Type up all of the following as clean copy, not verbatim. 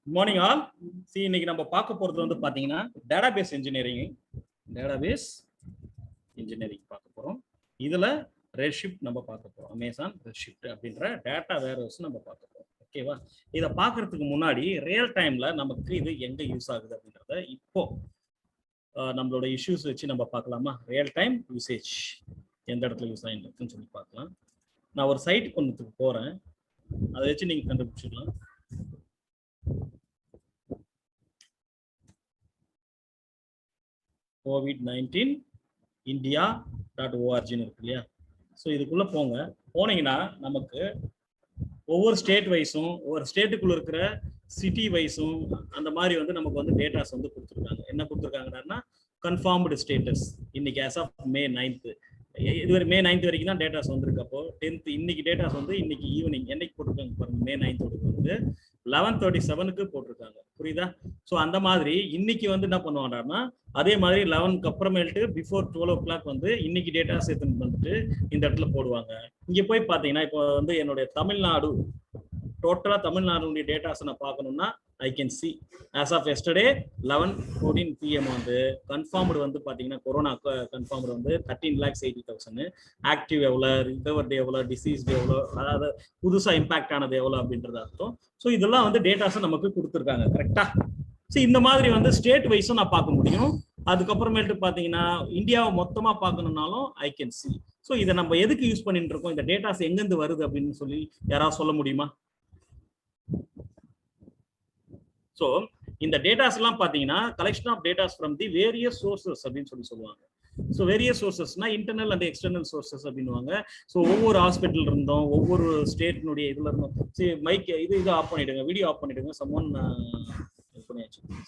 Good morning all. இன்னைக்கு நம்ம பார்க்க போறது வந்து பாத்தீங்கன்னா டேட்டாபேஸ் இன்ஜினியரிங் பார்க்க போறோம். இதுல ரெட்ஷிஃப்ட் நம்ம பார்க்க போறோம். அமேசான் ரெட்ஷிஃப்ட் அப்படின்ற டேட்டா வேர்ஹவுஸ் நம்ம பார்க்க போறோம். ஓகேவா? இதை பார்க்கறதுக்கு முன்னாடி ரியல் டைம்ல நமக்கு இது எங்க யூஸ் ஆகுது அப்படின்றத இப்போ நம்மளோட இஷ்யூஸ் வச்சு நம்ம பார்க்கலாமா? ரியல் டைம் யூசேஜ் எந்த இடத்துல யூஸ் ஆகிருக்குன்னு சொல்லி பார்க்கலாம். நான் ஒரு சைட் ஒன்றுத்துக்கு போறேன், அதை வச்சு நீங்க கண்டுபிடிச்சிடலாம். COVID-19 India.org இருக்கு இல்லையா? ஸோ இதுக்குள்ள போனீங்கன்னா நமக்கு ஒவ்வொரு ஸ்டேட் வைஸும் ஒவ்வொரு ஸ்டேட்டுக்குள்ள இருக்கிற சிட்டி வைஸும் அந்த மாதிரி வந்து நமக்கு வந்து டேட்டாஸ் வந்து கொடுத்துருக்காங்க. என்ன கொடுத்துருக்காங்கன்னா கன்ஃபார்ம்டு ஸ்டேட்டஸ் இன்னைக்கு ஆஸ் ஆஃப் May 9th, இதுவரை May 9th வரைக்கும் தான் டேட்டாஸ் வந்துருக்கு. அப்போ 10th இன்னைக்கு டேட்டாஸ் வந்து இன்னைக்கு ஈவினிங் என்னைக்கு போட்டிருக்காங்க பாருங்க, May 9th வந்து 11:37க்கு போட்டிருக்காங்க. புரியுதா? ஸோ அந்த மாதிரி இன்னைக்கு வந்து என்ன பண்ணுவாங்கன்னா அதே மாதிரி 11க்கு அப்புறமேட்டு பிஃபோர் 12 o'clock வந்து இன்னைக்கு டேட்டாஸ் எடுத்துன்னு வந்துட்டு இந்த இடத்துல போடுவாங்க. இங்க போய் பாத்தீங்கன்னா இப்போ வந்து என்னுடைய தமிழ்நாடு டோட்டலா தமிழ்நாடுடைய டேட்டாஸ் நான் பார்க்கணும்னா I can see as of yesterday 11:14 PM வந்து கன்ஃபார்ம்டு வந்து பாத்தீங்கன்னா கொரோனா கன்ஃபார்ம்டு வந்து 13,80,000, ஆக்டிவ் எவ்வளோ, ரிகவர்டு எவ்வளோ, டிசீஸ்டு எவ்வளோ, அதாவது புதுசா இம்பாக்ட் ஆனது எவ்வளோ அப்படின்றது அர்த்தம். ஸோ இதெல்லாம் வந்து டேட்டாஸை நமக்கு கொடுத்துருக்காங்க. கரெக்டா? ஸோ இந்த மாதிரி வந்து ஸ்டேட் வைஸும் நான் பார்க்க முடியும். அதுக்கப்புறமேட்டு பாத்தீங்கன்னா இந்தியாவை மொத்தமா பார்க்கணும்னாலும் I can see. ஸோ இதை நம்ம எதுக்கு யூஸ் பண்ணிட்டு இருக்கோம், இந்த டேட்டாஸ் எங்கேருந்து வருது அப்படின்னு சொல்லி யாராவது சொல்ல முடியுமா? ஸோ இந்த டேட்டாஸ் எல்லாம் பாத்தீங்கன்னா collection of datas from the various sources அப்படின்னு சொல்லுவாங்க. ஸோ வேரியஸ் சோர்சஸ்னா இன்டர்னல் அண்ட் எக்ஸ்டர்னல் சோர்சஸ் அப்படின்னுவாங்க. ஸோ ஒவ்வொரு ஹாஸ்பிட்டல் இருந்தோம், ஒவ்வொரு ஸ்டேட்னுடைய இதுல இருந்தோம். சரி, மைக் இது ஆஃப் பண்ணிடுங்க, வீடியோ ஆஃப் பண்ணிடுங்க, சம்மன்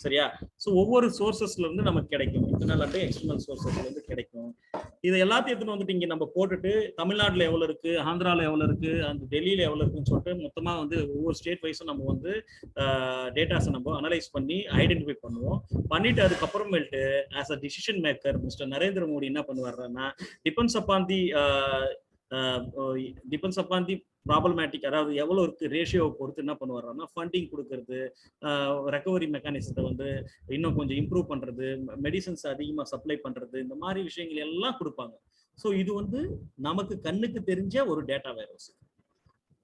சரியா? ஸோ ஒவ்வொரு சோர்சஸ்ல இருந்து நமக்கு கிடைக்கும், இன்டர்னல் அண்ட் எக்ஸ்டர்னல் சோர்சஸ்ல இருந்து கிடைக்கும். இதை எல்லாத்தையும் எடுத்துன்னு வந்துட்டு இங்க நம்ம போட்டுட்டு தமிழ்நாட்டுல எவ்வளவு இருக்கு, ஆந்திரால எவ்வளவு இருக்கு, அந்த டெல்லியில எவ்வளவு இருக்குன்னு சொல்லிட்டு மொத்தமா வந்து ஒவ்வொரு ஸ்டேட் வைஸும் நம்ம வந்து டேட்டாஸை நம்ம அனலைஸ் பண்ணி ஐடென்டிஃபை பண்ணுவோம். பண்ணிட்டு அதுக்கப்புறமேட்டு as a decision maker mister Narendra Modi என்ன பண்ணுவாருன்னா டிபெண்ட்ஸ் அப்பான் தி ப்ராப்ளமேட்டிக், அதாவது எவ்வளவு இருக்கு ரேஷியோவை பொறுத்து என்ன பண்ணுவாருன்னா ஃபண்டிங் கொடுக்கறது, ரெக்கவரி மெக்கானிசத்தை வந்து இன்னும் கொஞ்சம் இம்ப்ரூவ் பண்றது, மெடிசன்ஸ் அதிகமா சப்ளை பண்றது, இந்த மாதிரி விஷயங்கள் எல்லாம் கொடுப்பாங்க. ஸோ இது வந்து நமக்கு கண்ணுக்கு தெரிஞ்ச ஒரு டேட்டா வேர்ஹவுஸ்.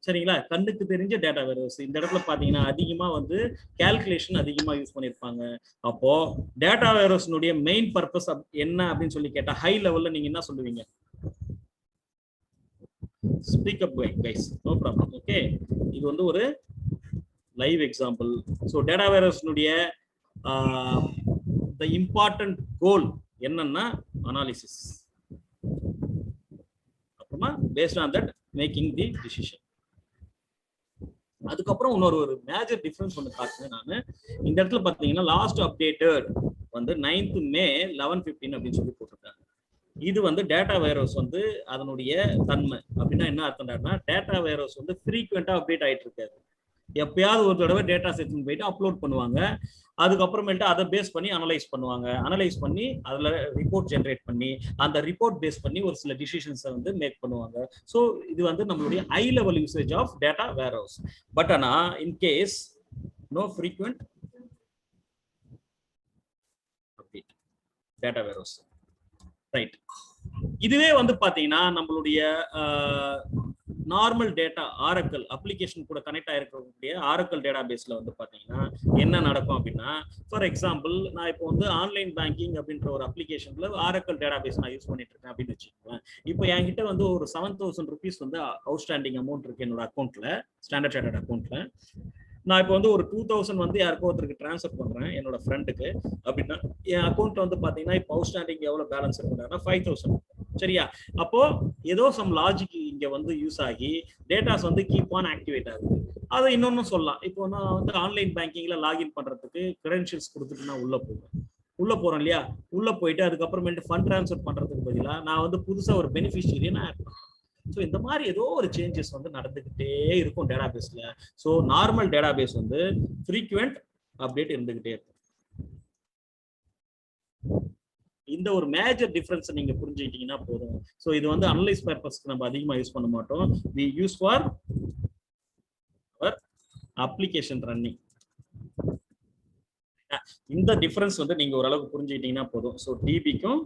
சரிங்களா? கண்ணுக்கு தெரிஞ்ச டேட்டா வேர்ஹவுஸ். இந்த இடத்துல பாத்தீங்கன்னா அதிகமா வந்து கால்குலேஷன் அதிகமா யூஸ் பண்ணிருப்பாங்க. அப்போ டேட்டா வேர்ஹவுஸ்னுடைய மெயின் பர்பஸ் என்ன அப்படின்னு சொல்லி கேட்டா ஹை லெவல்ல நீங்க என்ன சொல்லுவீங்க? Speak up guys, no problem. Okay, இது வந்து ஒரு லைவ் எக்ஸாம்பிள். ஸோ டேட்டா வேர்ஹவுஸ்னுடைய the important goal என்னன்னா அனாலிசிஸ், அப்புறமா based on that making the decision. அதுக்கப்புறம் இன்னொரு மேஜர் டிஃபரன்ஸ் ஒன்று காட்டுறேன் நான். இந்த இடத்துல பார்த்தீங்கன்னா லாஸ்ட் அப்டேட்டட் வந்து 9th May 11:15 அப்படின்னு சொல்லி போட்டிருக்காங்க. இது வந்து டேட்டா வேர்ஹவுஸ் வந்து அதனுடைய தன்மை அப்படின்னா என்ன அர்த்தம்னா டேட்டா வேர்ஹவுஸ் வந்து ஃப்ரீக்வெண்டா அப்டேட் ஆயிட்டு இருக்காது. எப்பயாவது ஒரு தடவை டேட்டா செட்னு போயிட்டு அப்லோட் பண்ணுவாங்க. அதுக்கப்புறமேட்டு அதை பேஸ் பண்ணி அனலைஸ் பண்ணுவாங்க. அனலைஸ் பண்ணி அதுல ரிப்போர்ட் ஜென்ரேட் பண்ணி அந்த ரிப்போர்ட் பேஸ் பண்ணி ஒரு சில டிசிஷன்ஸை வந்து மேக் பண்ணுவாங்க. ஸோ இது வந்து நம்மளுடைய high level usage of data warehouse. But ஆனா in case no frequent update data warehouse, right? இதுவே வந்து பாத்தீங்கன்னா நம்மளுடைய நார்மல் டேட்டா ஆரக்கல் அப்ளிகேஷன் கூட கனெக்ட் ஆயிருக்கக்கூடிய ஆரக்கல் டேட்டா பேஸ்ல வந்து பாத்தீங்கன்னா என்ன நடக்கும் அப்படின்னா, ஃபார் எக்ஸாம்பிள் நான் இப்போ வந்து ஆன்லைன் பேங்கிங் அப்படின்ற ஒரு அப்ளிகேஷன்ல ஆரக்கல் டேட்டா பேஸ் நான் யூஸ் பண்ணிட்டு இருக்கேன் அப்படின்னு வச்சுக்கோங்களேன். இப்போ என்கிட்ட வந்து ஒரு 7,000 rupees வந்து அவுட்ஸ்டாண்டிங் அமௌண்ட் இருக்கு என்னோட அக்கௌண்ட்ல, ஸ்டாண்டர்ட் சார்ட்டர்ட் அக்கௌண்ட்ல. நான் இப்போ வந்து ஒரு 2,000 வந்து யாருக்கோ ஒருத்தருக்கு டிரான்ஸ்ஃபர் பண்றேன் என்னோட ஃப்ரெண்டுக்கு அப்படின்னா என் அக்கௌண்ட் வந்து பாத்தீங்கன்னா இப்போ அவுட்ஸ்டாண்டிங் எவ்வளவு பேலன்ஸ் இருக்குன்னா 5,000. சரியா? அப்போ ஏதோ சம் லாஜிக் இங்க வந்து யூஸ் ஆகி டேட்டாஸ் வந்து கீப் ஆன் ஆக்டிவேட் ஆகுது. அதை இன்னொன்னு சொல்லலாம். இப்போ நான் வந்து ஆன்லைன் பேங்கிங்ல லாகின் பண்றதுக்கு கிரெடென்ஷியல்ஸ் கொடுத்துட்டு நான் உள்ள போறேன் இல்லையா? உள்ள போயிட்டு அதுக்கப்புறமேட்டு ஃபண்ட் டிரான்ஸ்ஃபர் பண்றதுக்கு பதிலாக நான் வந்து புதுசா ஒரு பெனிஃபிஷியரியை நான் ஆட் பண்றேன். ஸோ இந்த மாதிரி ஏதோ ஒரு சேஞ்சஸ் வந்து நடந்துகிட்டே இருக்கும் டேட்டா பேஸ்ல. ஸோ நார்மல் டேட்டா பேஸ் வந்து ஃப்ரீக்வெண்ட் அப்டேட் இருந்துகிட்டே இருக்கும். இந்த ஒரு மேஜர் டிஃபரன்ஸ் நீங்க புரிஞ்சுக்கிட்டீங்கன்னா போதும். ஸோ இது வந்து அனலைஸ் பர்பஸ்க்கு நம்ம அதிகமா யூஸ் பண்ண மாட்டோம். We use for our application running. இந்த டிஃபரன்ஸ் வந்து நீங்க ஓரளவுக்கு புரிஞ்சுக்கிட்டீங்கன்னா போதும். ஸோ டிபிக்கும்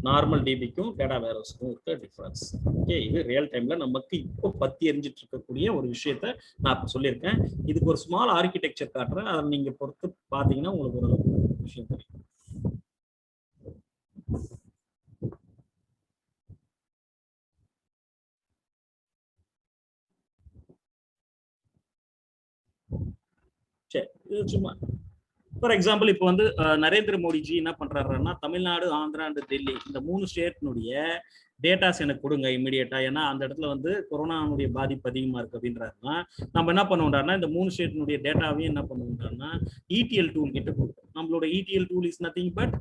நார்மல் டிபிக்கும் டேட்டா வேர்ஹவுஸ்க்கும் இருக்க டிஃபரன்ஸ். ஓகே, இது ரியல் டைம்ல நமக்கு இப்போ பத்தி எரிஞ்சிட்டு இருக்கக்கூடிய ஒரு விஷயத்த நான் இப்போ சொல்லியிருக்கேன். இதுக்கு ஒரு ஸ்மால் ஆர்கிடெக்சர் காட்டுறேன், அதை நீங்க பொறுத்து பார்த்தீங்கன்னா உங்களுக்கு ஓரளவுக்கு விஷயம் தெரியும். சரி, சும்மா ஃபார் எக்ஸாம்பிள் இப்போ வந்து நரேந்திர மோடிஜி என்ன பண்றாருன்னா, தமிழ்நாடு, ஆந்திரா அண்ட் டெல்லி இந்த 3 ஸ்டேட்னுடைய டேட்டாஸ் எனக்கு கொடுங்க இமீடியட்டா. ஏன்னா அந்த இடத்துல வந்து கொரோனாவுடைய பாதிப்பு அதிகமா இருக்கு அப்படின்றாருன்னா, நம்ம என்ன பண்ணுவோம்னா இந்த 3 ஸ்டேட்னுடைய டேட்டாவையும் என்ன பண்ணுவோம்னா ETL டூல் கிட்ட கொடுப்போம். நம்மளோட ETL tool is nothing but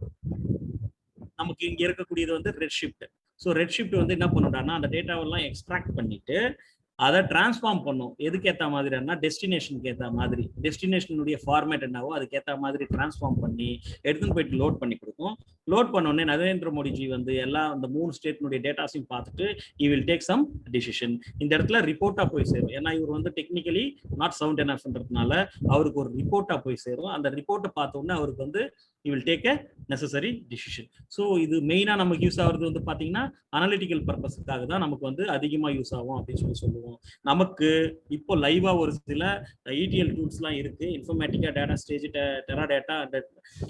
நமக்கு இங்க இருக்கக்கூடியது வந்து ரெட்ஷிஃப்ட். ஸோ ரெட்ஷிஃப்ட் வந்து என்ன பண்ணுறான்னா அந்த டேட்டாவெல்லாம் எக்ஸ்ட்ராக்ட் பண்ணிட்டு அதை டிரான்ஸ்ஃபார்ம் பண்ணும். எதுக்கு ஏற்ற மாதிரினா டெஸ்டினேஷனுக்கு ஏற்ற மாதிரி, டெஸ்டினேஷனுடைய ஃபார்மேட் என்னவோ அதுக்கு ஏற்ற மாதிரி டிரான்ஸ்ஃபார்ம் பண்ணி எடுத்துன்னு போயிட்டு லோட் பண்ணி கொடுக்கும். லோட் பண்ணோடனே நரேந்திர மோடிஜி வந்து எல்லா அந்த 3 ஸ்டேட்னுடைய டேட்டாஸையும் பார்த்துட்டு he will take some decision. இந்த இடத்துல ரிப்போர்ட்டா போய் சேரும். ஏன்னா இவர் வந்து டெக்னிக்கலி நாட் சவுண்ட் எனஃப்ன்றதுனால அவருக்கு ஒரு ரிப்போர்ட்டா போய் சேரும். அந்த ரிப்போர்ட்டை பார்த்த உடனே அவருக்கு வந்து he will take a necessary decision. So இது மெயினாக நமக்கு யூஸ் ஆகுறது வந்து பார்த்தீங்கன்னா அனலிட்டிக்கல் பர்பஸுக்காக தான் நமக்கு வந்து அதிகமாக யூஸ் ஆகும் அப்படின்னு சொல்லுவோம். நமக்கு இப்போ லைவா ஒரு சில ETL டூல்ஸ்லாம் இருக்கு, இன்ஃபர்மேட்டிக்கா, டேட்டா ஸ்டேஜ், டெராடேட்டா,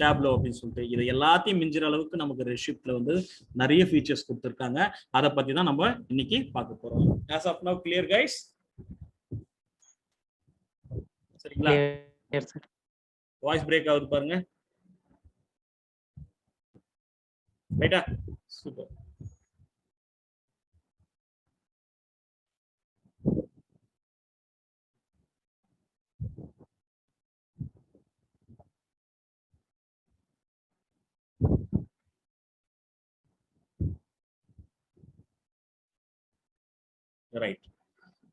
டேப்லோ அப்படின்னு சொல்லிட்டு இது எல்லாத்தையும் மிஞ்சுற அளவுக்கு நமக்கு ரெட்ஷிஃப்ட்ல வந்து நிறைய ஃபீச்சர்ஸ் கொடுத்துருக்காங்க. அதை பத்தி தான் நம்ம இன்னைக்கு பார்க்க போறோம். as of now clear guys? சரிங்களா? வாய்ஸ் பிரேக் ஆகுது பாருங்க. ரைட்டா? சூப்பர். ரைட்,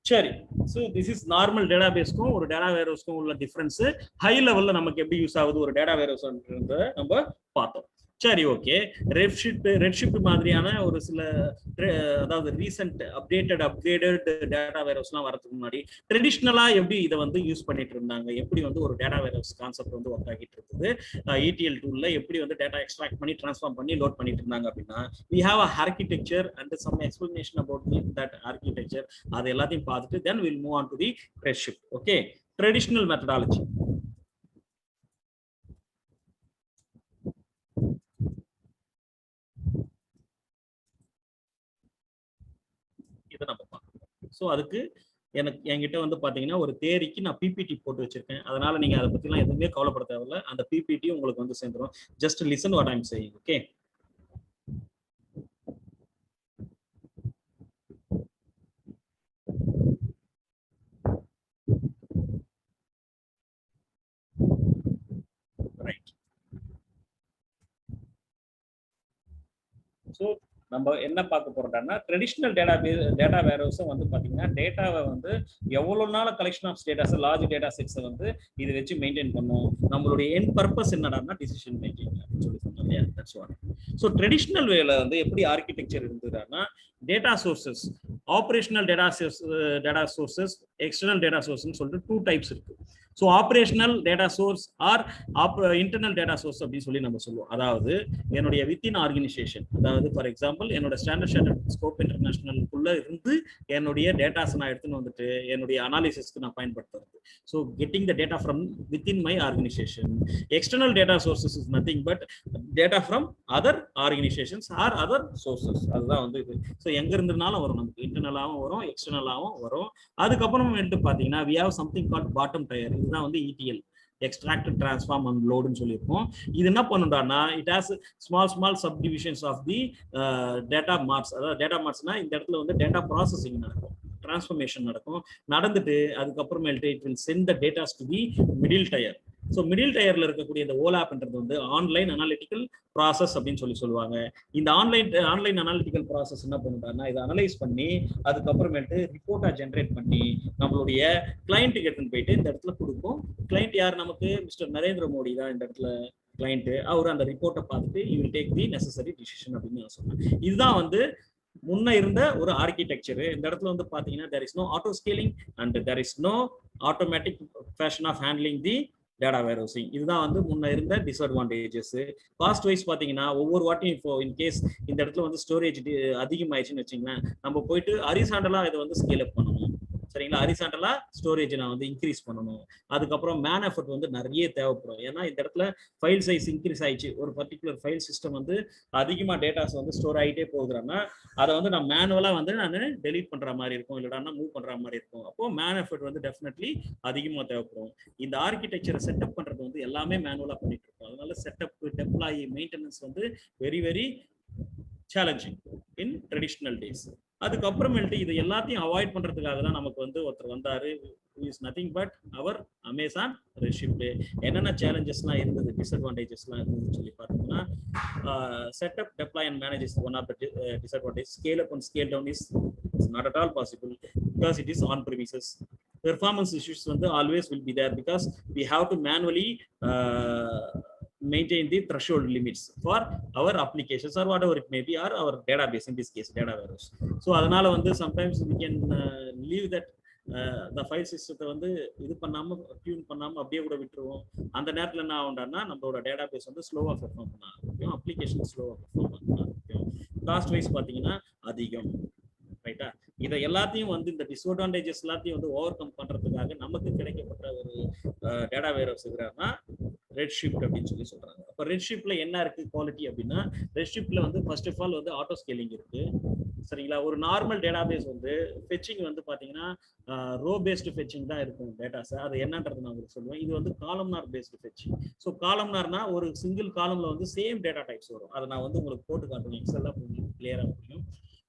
சரி. ஸோ திஸ் இஸ் நார்மல் டேட்டாபேஸ்க்கும் ஒரு டேட்டா வேர்ஹவுஸ்க்கும் உள்ள டிஃபரன்ஸ். ஹை லெவல்ல நமக்கு எப்படி யூஸ் ஆகுது ஒரு டேட்டா வேர்ஹவுஸ் நம்ம பார்த்தோம். சரி, ஓகே. ரெட்ஷிஃப்ட் மாதிரியான ஒரு சில அதாவது ரீசெண்ட் அப்கிரேடட் டேட்டா வேர்ஹவுஸ்லாம் வரதுக்கு முன்னாடி ட்ரெடிஷ்னலா எப்படி இதை வந்து யூஸ் பண்ணிட்டு இருந்தாங்க, எப்படி வந்து ஒரு டேட்டா வேர்ஹவுஸ் கான்செப்ட் வந்து ஒர்க் ஆகிட்டு இருக்குது, ETL டூல்ல எப்படி வந்து டேட்டா எக்ஸ்ட்ராக்ட் பண்ணி ட்ரான்ஸ்ஃபார்ம் பண்ணி லோட் பண்ணிட்டு இருந்தாங்க அப்படின்னா we have a architecture and some explanation about that architecture. அது எல்லாத்தையும் பார்த்துட்டு then we'll move on to the redshift. Okay, traditional methodology. நம்ம பார்க்கணும். ஸோ அதுக்கு என்கிட்ட வந்து பாத்தீங்கன்னா ஒரு தேரிக்கு நான் PPT போட்டு வச்சிருக்கேன். அதனால நீங்க அதை பத்திலாம் எதுவுமே கவலைப்பட தேவையில்ல. அந்த PPT உங்களுக்கு வந்து சேர்ந்துரும். Just listen what I am saying. Okay, right. So நம்ம என்ன பார்க்க போறோம்னா ட்ரெடிஷ்னல் டேட்டா வேர்ஹவுஸும் வந்து பாத்தீங்கன்னா டேட்டாவை வந்து எவ்வளவு நாள் collection of datas, large data செட்ஸை வந்து இதை வச்சு மெயின்டைன் பண்ணும். நம்மளுடைய எண்ட் பர்பஸ் என்னடான்னா டிசிஷன் மேக்கிங் அப்படின்னு சொல்லி சொன்னோம் இல்லையா? That's what. ஸோ ட்ரெடிஷ்னல் வேல வந்து எப்படி ஆர்கிடெக்சர் இருந்ததுன்னா data sources, operational data sources, external data சோர்ஸ்னு சொல்லிட்டு 2 டைப்ஸ் இருக்கு. So operational data source or internal data source அப்படின்னு சொல்லி நம்ம சொல்லுவோம். அதாவது என்னுடைய வித்தின் ஆர்கனைசேஷன், அதாவது ஃபார் எக்ஸாம்பிள் என்னோட ஸ்டாண்டர்ட் ஸ்கோப் இன்டர்நேஷனலுக்குள்ள இருந்து என்னுடைய டேட்டாஸ் நான் எடுத்துன்னு வந்துட்டு என்னுடைய அனாலிசிஸ்க்கு நான் பயன்படுத்துறது. So getting the data from within my organization. External data sources is nothing but data from other organizations or other sources. அதுதான் வந்து இது. ஸோ எங்க இருந்ததுனாலும் வரும், நமக்கு இன்டர்னலாகவும் வரும், எக்ஸ்டர்னலாகவும் வரும். அதுக்கப்புறம் எடுத்து பார்த்தீங்கன்னா we have something called bottom tier. இதுதான் வந்து ETL, extract, transform and load ன்னு சொல்லியிருப்போம். இது என்ன பண்ணுடான்னா it has small subdivisions of the data marts. அதாவது டேட்டா மார்ட்ஸ்னா இந்த இடத்துல வந்து டேட்டா ப்ராசஸிங் நடக்கும், டிரான்ஸ்ஃபர்மேஷன் நடக்கும். நடந்துட்டு அதுக்கப்புறமேல்ட்டு it will send the datas to the middle tier. So middle டயர்ல இருக்கக்கூடிய இந்த ஓலாப்ன்றது வந்து ஆன்லைன் அனாலிட்டிக்கல் ப்ராசஸ் அப்படின்னு சொல்லுவாங்க. இந்த ஆன்லைன் அனாலிட்டிக்கல் ப்ராசஸ் என்ன பண்ணுறாங்கன்னா இதை அனலைஸ் பண்ணி அதுக்கப்புறமேட்டு ரிப்போர்ட்டா ஜென்ரேட் பண்ணி நம்மளுடைய கிளைண்ட்டுக்கு எடுத்துன்னு போயிட்டு இந்த இடத்துல கொடுக்கும். கிளைண்ட் யார்? நமக்கு மிஸ்டர் நரேந்திர மோடி தான் இந்த இடத்துல கிளைண்ட். அவர் அந்த ரிப்போர்ட்டை பார்த்துட்டு you will take the necessary decision அப்படின்னு நான் சொன்னேன். இதுதான் வந்து முன்ன இருந்த ஒரு ஆர்கிடெக்சர். இந்த இடத்துல வந்து பாத்தீங்கன்னா there is no auto scaling and there is no automatic fashion of handling the data warehousing. இதுதான் வந்து முன்ன இருந்த டிஸ்அட்வான்டேஜஸ். காஸ்ட் வைஸ் பார்த்தீங்கன்னா ஒவ்வொரு வாட்டியும் இப்போ இன்கேஸ் இந்த இடத்துல வந்து ஸ்டோரேஜ் அதிகமாயிடுச்சுன்னு வச்சுங்களேன், நம்ம போயிட்டு ஹரிசாண்டலா இதை வந்து ஸ்கேல் அப் பண்ணணும். சரிங்களா, ஹரிசாண்டலா ஸ்டோரேஜ் நான் வந்து இன்க்ரீஸ் பண்ணணும். அதுக்கப்புறம் மேன் எஃபர்ட் வந்து நிறைய தேவைப்படும். ஏன்னா இந்த இடத்துல ஃபைல் சைஸ் இன்க்ரீஸ் ஆயிடுச்சு, ஒரு பர்டிகுலர் ஃபைல் சிஸ்டம் வந்து அதிகமாக டேட்டாஸ் வந்து ஸ்டோர் ஆகிட்டே போகுதுன்னா அதை வந்து நான் மேனுவலாக வந்து நான் டெலீட் பண்ணுற மாதிரி இருக்கும், இல்லைனா மூவ் பண்ணுற மாதிரி இருக்கும். அப்போ மேன் எஃபர்ட் வந்து டெஃபினெட்லி அதிகமாக தேவைப்படும். இந்த ஆர்கிடெக்சரை செட்டப் பண்ணுறது வந்து எல்லாமே மேனுவலாக பண்ணிட்டு இருக்கோம். அதனால செட்டப், டெப்ளாய், மெயின்டெனன்ஸ் வந்து வெரி வெரி சேலஞ்சிங் இன் ட்ரெடிஷ்னல் டேஸ். அதுக்கப்புறமேட்டு இது எல்லாத்தையும் அவாய்ட் பண்றதுக்காக தான் நமக்கு வந்து ஒருத்தர் வந்தாரு, இஸ் நத்திங் பட் அவர் அமேசான் ரெட்ஷிஃப்ட். என்னென்ன சேலஞ்சஸ்லாம் இருந்தது, டிஸ்அட்வான்டேஜஸ்லாம் இருந்ததுன்னு சொல்லி பார்த்தோம்னா, setup, deploy and manage is one of the disadvantage. Scale up and scale down is not at all possible because it is on premises. Performance issues வந்து always will be there because we have to manually maintain the threshold limits for our applications or whatever it may be, or our database, in this case data warehouse. So அதனால வந்து sometimes we can leave that the file system வந்து இது பண்ணாம tune பண்ணாம அப்படியே கூட விட்டுருவோம். அந்த நேரத்தில் என்ன ஆகும்னா நம்மளோட டேட்டாபேஸ் வந்து ஸ்லோவா பெர்ஃபார்ம் பண்ண ஆரம்பிக்கும், அப்ளிகேஷன் ஸ்லோவா பெர்ஃபார்ம் பண்ண ஆரம்பிக்கும். காஸ்ட் வைஸ் பார்த்தீங்கன்னா அதிகம். ரைட்டா, இதை எல்லாத்தையும் வந்து இந்த டிஸ்அட்வான்டேஜஸ் எல்லாத்தையும் வந்து ஓவர் கம் பண்றதுக்காக நமக்கு கிடைக்கப்பட்ட ஒரு டேட்டா வேர்ஹவுஸ் இருக்கிறாருன்னா ரெட்ஷிஃப்ட் அப்படின்னு சொல்லி சொல்றாங்க. அப்போ ரெட்ஷிஃப்ட்ல என்ன இருக்கு குவாலிட்டி அப்படின்னா, ரெட்ஷிஃப்ட்ல வந்து ஃபர்ஸ்ட் ஆஃப் ஆல் வந்து ஆட்டோ ஸ்கேலிங் இருக்கு. சரிங்களா, ஒரு நார்மல் டேட்டாபேஸ் வந்து ஃபெச்சிங் வந்து பாத்தீங்கன்னா ரோ பேஸ்டு ஃபெச்சிங் தான் இருக்கும் டேட்டாஸ். அது என்னன்றது நான் உங்களுக்கு சொல்லுவேன். இது வந்து காலம்னார் பேஸ்டு ஃபெச்சிங். ஸோ காலம்னார்னா ஒரு சிங்கிள் காலம்ல வந்து சேம் டேட்டா டைப்ஸ் வரும். அதை நான் வந்து உங்களுக்கு போட்டு காட்டுவேன், எக்ஸெல்லாம் உங்களுக்கு கிளியரா முடியும்.